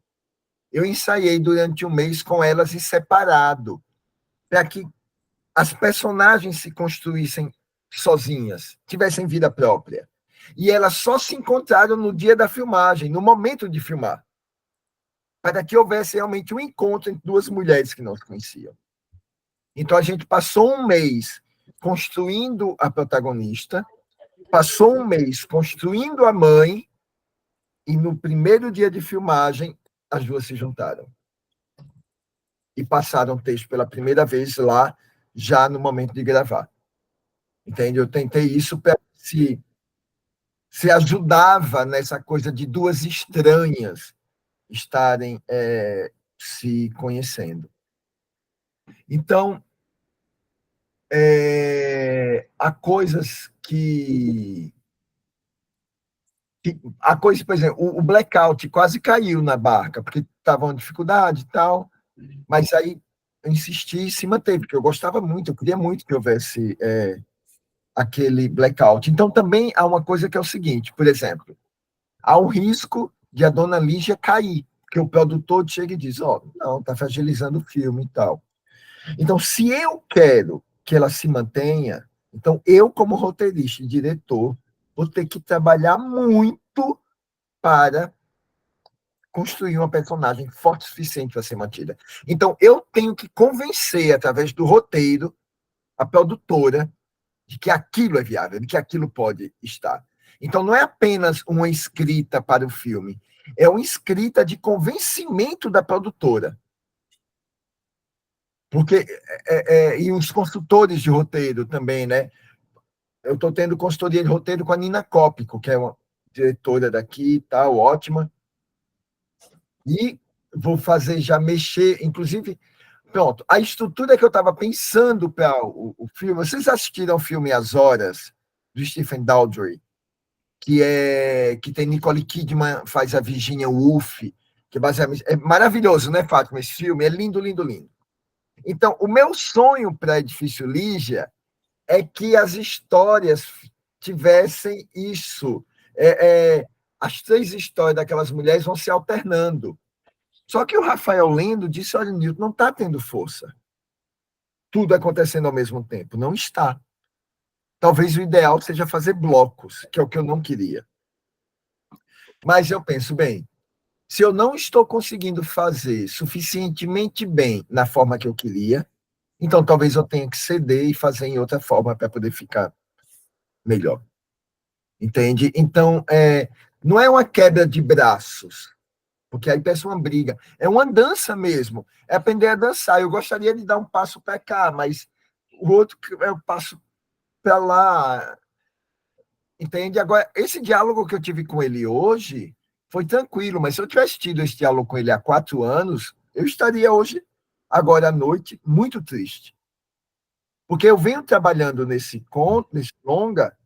Eu ensaiei durante um mês com elas em separado, para que as personagens se construíssem sozinhas, tivessem vida própria. E elas só se encontraram no dia da filmagem, no momento de filmar, para que houvesse realmente um encontro entre duas mulheres que não se conheciam. Então, a gente passou um mês construindo a protagonista, passou um mês construindo a mãe, e no primeiro dia de filmagem, as duas se juntaram. E passaram o texto pela primeira vez lá, já no momento de gravar. Entende? Eu tentei isso para se ajudava nessa coisa de duas estranhas estarem se conhecendo. Então, há coisas por exemplo, o blackout quase caiu na Barca, porque estava uma dificuldade e tal, mas aí eu insisti e se manteve, porque eu gostava muito, eu queria muito que houvesse aquele blackout. Então, também há uma coisa que é o seguinte, por exemplo, há um risco de a dona Lígia cair, porque o produtor chega e diz, não, está fragilizando o filme e tal. Então, se eu quero que ela se mantenha, então eu, como roteirista e diretor, vou ter que trabalhar muito para construir uma personagem forte o suficiente para ser mantida. Então, eu tenho que convencer, através do roteiro, a produtora de que aquilo é viável, de que aquilo pode estar. Então, não é apenas uma escrita para o filme, é uma escrita de convencimento da produtora. Porque, e os consultores de roteiro também, né? Eu estou tendo consultoria de roteiro com a Nina Cópico, que é uma diretora daqui e tal, ótima. E vou fazer já mexer, inclusive, pronto, a estrutura que eu estava pensando para o filme, vocês assistiram o filme As Horas, do Stephen Daldry, que tem Nicole Kidman, faz a Virginia Woolf, que basicamente é maravilhoso, né, Fátima? Esse filme é lindo, lindo, lindo. Então, o meu sonho para Edifício Lígia é que as histórias tivessem isso. As 3 histórias daquelas mulheres vão se alternando. Só que o Rafael lendo disse, olha, Nilton, não está tendo força. Tudo acontecendo ao mesmo tempo. Não está. Talvez o ideal seja fazer blocos, que é o que eu não queria. Mas eu penso, bem, se eu não estou conseguindo fazer suficientemente bem na forma que eu queria, então talvez eu tenha que ceder e fazer em outra forma para poder ficar melhor. Entende? Então, não é uma quebra de braços, porque aí parece uma briga. É uma dança mesmo. É aprender a dançar. Eu gostaria de dar um passo para cá, mas o outro é o passo para lá. Entende? Agora, esse diálogo que eu tive com ele hoje foi tranquilo, mas se eu tivesse tido esse diálogo com ele há 4 anos, eu estaria hoje, agora à noite, muito triste. Porque eu venho trabalhando nesse longa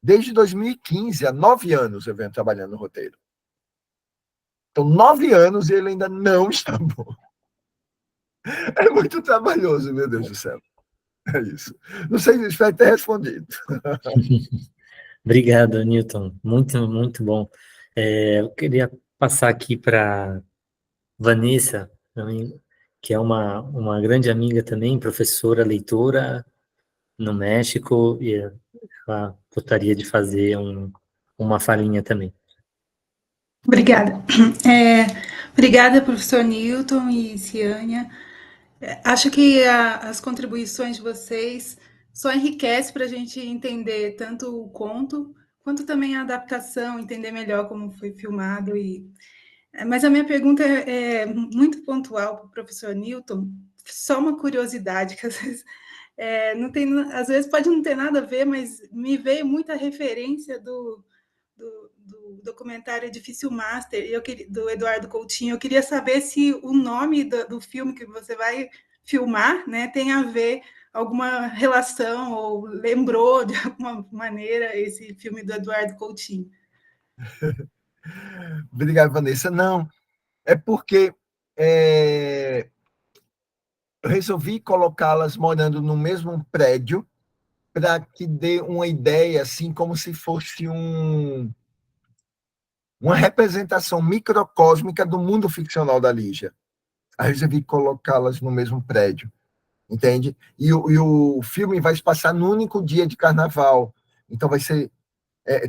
Desde 2015, há 9 anos eu venho trabalhando no roteiro. Então, 9 anos e ele ainda não está bom. É muito trabalhoso, meu Deus do céu. É isso. Não sei, espero ter respondido. Obrigado, Newton. Muito, muito bom. Eu queria passar aqui para Vanessa, também, que é uma grande amiga também, professora, leitora no México, e ela gostaria de fazer uma falinha também. Obrigada. Obrigada, professor Newton e Ciânia. Acho que as contribuições de vocês só enriquecem para a gente entender tanto o conto, quanto também a adaptação, entender melhor como foi filmado. Mas a minha pergunta é muito pontual para o professor Newton, só uma curiosidade, que às vezes, não tem, às vezes pode não ter nada a ver, mas me veio muita referência do documentário Difícil Master, do Eduardo Coutinho. Eu queria saber se o nome do filme que você vai filmar, né, tem a ver alguma relação ou lembrou de alguma maneira esse filme do Eduardo Coutinho. Obrigado, Vanessa. Não, é porque eu resolvi colocá-las morando no mesmo prédio para que dê uma ideia, assim, como se fosse uma representação microcósmica do mundo ficcional da Lígia. Aí resolvi colocá-las no mesmo prédio, entende? E o filme vai se passar no único dia de carnaval. Então vai ser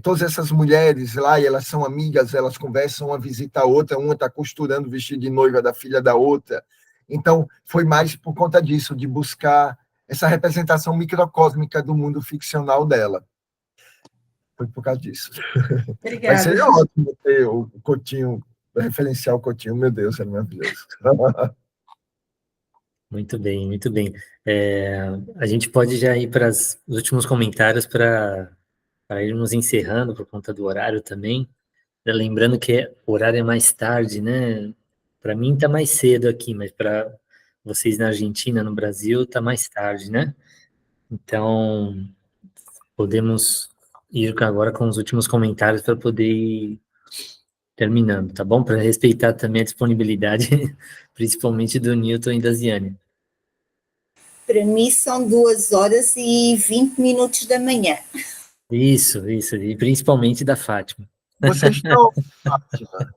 todas essas mulheres lá, e elas são amigas, elas conversam, uma visita a outra, uma está costurando o vestido de noiva da filha da outra. Então, foi mais por conta disso, de buscar essa representação microcósmica do mundo ficcional dela. Foi por causa disso. Obrigada. Mas seria ótimo ter o Coutinho, referenciar o Coutinho, meu Deus, é maravilhoso. Muito bem, muito bem. A gente pode já ir para os últimos comentários para irmos encerrando por conta do horário também. Lembrando que o horário é mais tarde, né? Para mim está mais cedo aqui, mas para vocês na Argentina, no Brasil, está mais tarde, né? Então, podemos ir agora com os últimos comentários para poder ir terminando, tá bom? Para respeitar também a disponibilidade, principalmente do Newton e da Ziane. Para mim são 2h20 da manhã. Isso, e principalmente da Fátima. Vocês estão, Fátima?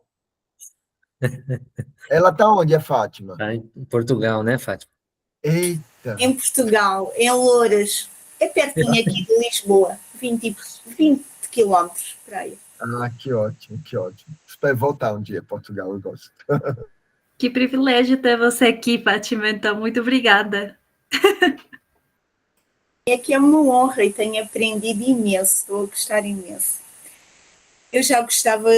Ela está onde, a Fátima? Tá em Portugal, né, Fátima? Eita! Em Portugal, em Louras. É pertinho aqui de Lisboa. 20 quilómetros para aí. Ah, que ótimo, que ótimo. Espero voltar um dia a Portugal, eu gosto. Que privilégio ter você aqui, Fátima. Então, muito obrigada. É que é uma honra e tenho aprendido imenso. Estou a gostar imenso. Eu já gostava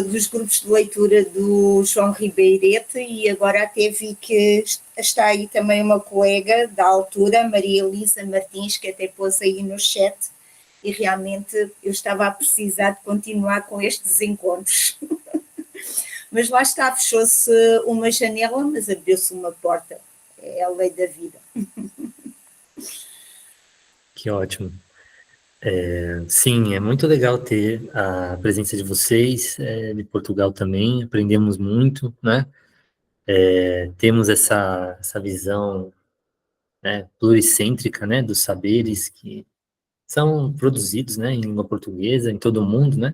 dos grupos de leitura do João Ribeirete e agora até vi que está aí também uma colega da altura, Maria Elisa Martins, que até pôs aí no chat, e realmente eu estava a precisar de continuar com estes encontros. Mas lá está, fechou-se uma janela, mas abriu-se uma porta. É a lei da vida. Que ótimo. Sim, é muito legal ter a presença de vocês, de Portugal também, aprendemos muito, né? Temos essa visão, né, pluricêntrica, né, dos saberes que são produzidos, né, em língua portuguesa, em todo o mundo, né?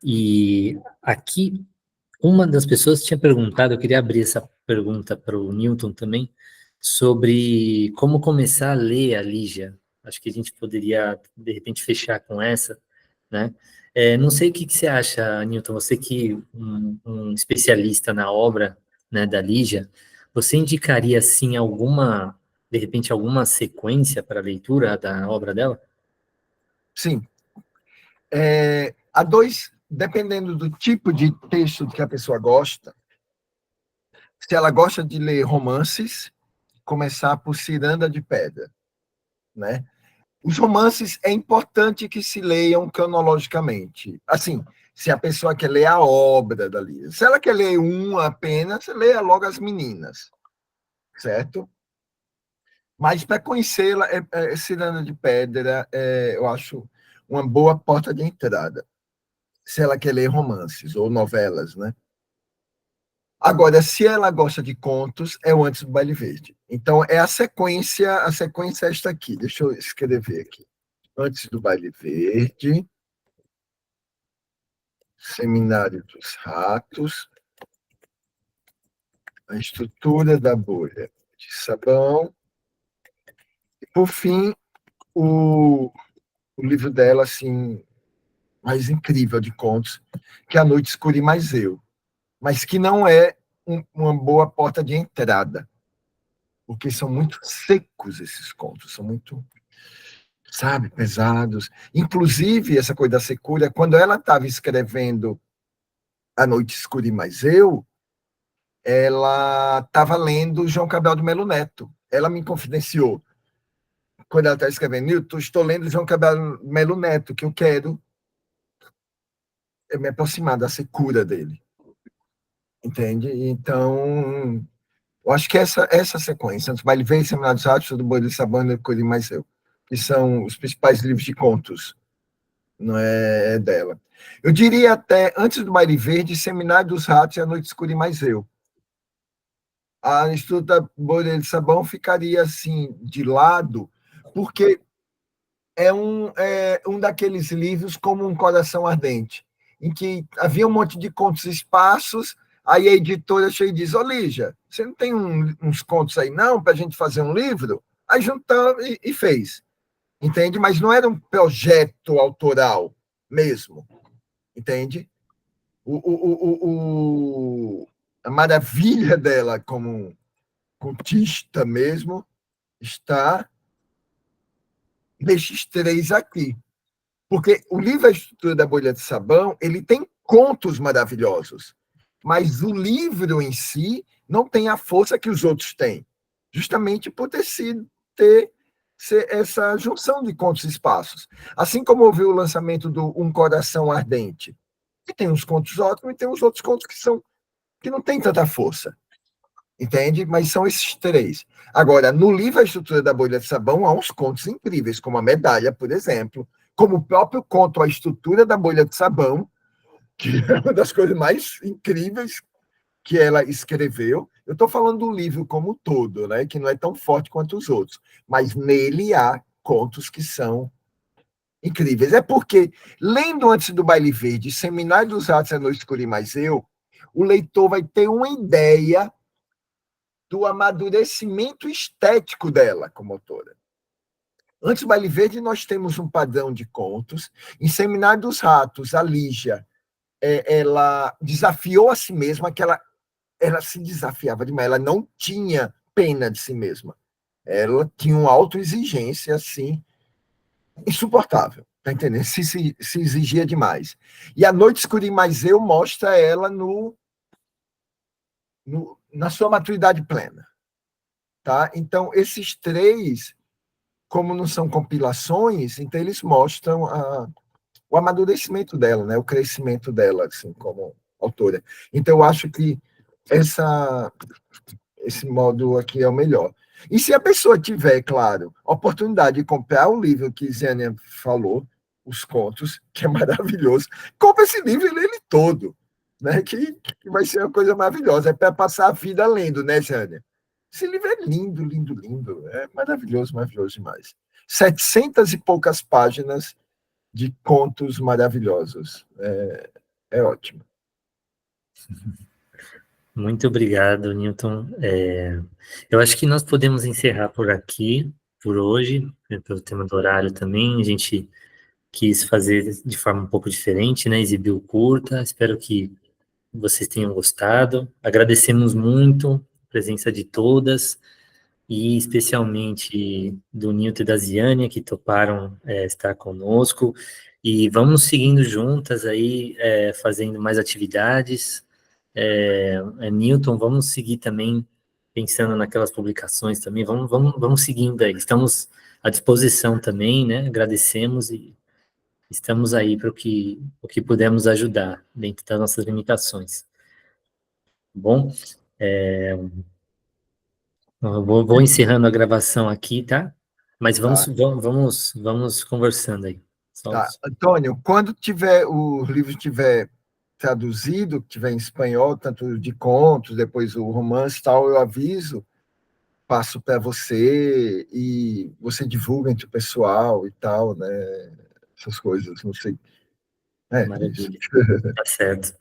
E aqui, uma das pessoas tinha perguntado, eu queria abrir essa pergunta para o Newton também, sobre como começar a ler a Lígia. Acho que a gente poderia, de repente, fechar com essa, né? Não sei o que você acha, Newton, você que um especialista na obra, né, da Lígia, você indicaria, assim, de repente, alguma sequência para a leitura da obra dela? Sim. Há dependendo do tipo de texto que a pessoa gosta, se ela gosta de ler romances, começar por Ciranda de Pedra, né? Os romances é importante que se leiam cronologicamente. Assim, se a pessoa quer ler a obra da Lígia. Se ela quer ler um apenas, leia logo As Meninas, certo? Mas para conhecê-la, Ciranda de Pedra, eu acho uma boa porta de entrada, se ela quer ler romances ou novelas, né? Agora, se ela gosta de contos, é o Antes do Baile Verde. Então, é a sequência é esta aqui. Deixa eu escrever aqui. Antes do Baile Verde, Seminário dos Ratos, A Estrutura da Bolha de Sabão, e, por fim, o livro dela, assim, mais incrível de contos, que é A Noite Escura e Mais Eu, mas que não é uma boa porta de entrada, porque são muito secos esses contos, são muito, sabe, pesados. Inclusive, essa coisa da secura, quando ela estava escrevendo A Noite Escura e Mais Eu, ela estava lendo João Cabral de Melo Neto. Ela me confidenciou, quando ela está escrevendo, Nilton, estou lendo João Cabral de Melo Neto, que eu quero me aproximar da secura dele. Entende? Então, eu acho que essa sequência, Antes do Baile Verde, Seminário dos Ratos, do Boi de Sabana e Curi Mais Eu, que são os principais livros de contos, não é dela. Eu diria até, Antes do Baile Verde, Seminário dos Ratos e A Noite Escura e Mais Eu. A Estudo da Bolha de Sabão ficaria assim, de lado, porque é um daqueles livros como Um Coração Ardente, em que havia um monte de contos esparsos, aí a editora chega e diz, ô Lígia, você não tem uns contos aí não, para a gente fazer um livro? Aí juntou e fez, entende? Mas não era um projeto autoral mesmo, entende? A maravilha dela como contista mesmo está nesses três aqui. Porque o livro A Estrutura da Bolha de Sabão, ele tem contos maravilhosos, mas o livro em si não tem a força que os outros têm, justamente por ter essa junção de contos e espaços. Assim como houve o lançamento do Um Coração Ardente, que tem uns contos ótimos e tem os outros contos que não têm tanta força. Entende? Mas são esses três. Agora, no livro A Estrutura da Bolha de Sabão, há uns contos incríveis, como a Medalha, por exemplo, como o próprio conto A Estrutura da Bolha de Sabão, que é uma das coisas mais incríveis que ela escreveu. Eu estou falando do livro como um todo, né, que não é tão forte quanto os outros, mas nele há contos que são incríveis. É porque, lendo Antes do Baile Verde, Seminário dos Ratos, A Noite Escura e Mais Eu, o leitor vai ter uma ideia do amadurecimento estético dela como autora. Antes do Baile Verde, nós temos um padrão de contos. Em Seminário dos Ratos, a Lígia, ela desafiou a si mesma, que ela se desafiava demais, ela não tinha pena de si mesma. Ela tinha uma autoexigência, assim, insuportável, tá entendendo? Se exigia demais. E A Noite Escura e Mais Eu mostra ela na sua maturidade plena. Tá? Então, esses três, como não são compilações, então eles mostram o amadurecimento dela, né? O crescimento dela, assim, como autora. Então, eu acho que esse modo aqui é o melhor. E se a pessoa tiver, claro, a oportunidade de comprar o livro que Zênia falou, Os Contos, que é maravilhoso, compra esse livro e lê ele todo, né? Que vai ser uma coisa maravilhosa. É para passar a vida lendo, né, Zênia? Esse livro é lindo, lindo, lindo. É maravilhoso, maravilhoso demais. 700 e poucas páginas de contos maravilhosos. É ótimo. Muito obrigado, Newton. Eu acho que nós podemos encerrar por aqui, por hoje, pelo tema do horário também. A gente quis fazer de forma um pouco diferente, né? Exibiu curta. Espero que vocês tenham gostado. Agradecemos muito a presença de todas, e especialmente do Nilton e da Ziânia, que toparam estar conosco. E vamos seguindo juntas aí, fazendo mais atividades. Newton, vamos seguir também pensando naquelas publicações também, vamos seguindo aí, estamos à disposição também, né, agradecemos e estamos aí para o que pudermos ajudar, dentro das nossas limitações. Bom, Eu vou encerrando a gravação aqui, tá? Mas Tá. vamos conversando aí. Tá. Antônio, quando o livro tiver traduzido, tiver em espanhol, tanto de contos, depois o romance e tal, eu aviso, passo para você e você divulga entre o pessoal e tal, né? Essas coisas, não sei. É isso. Maravilha. Tá certo.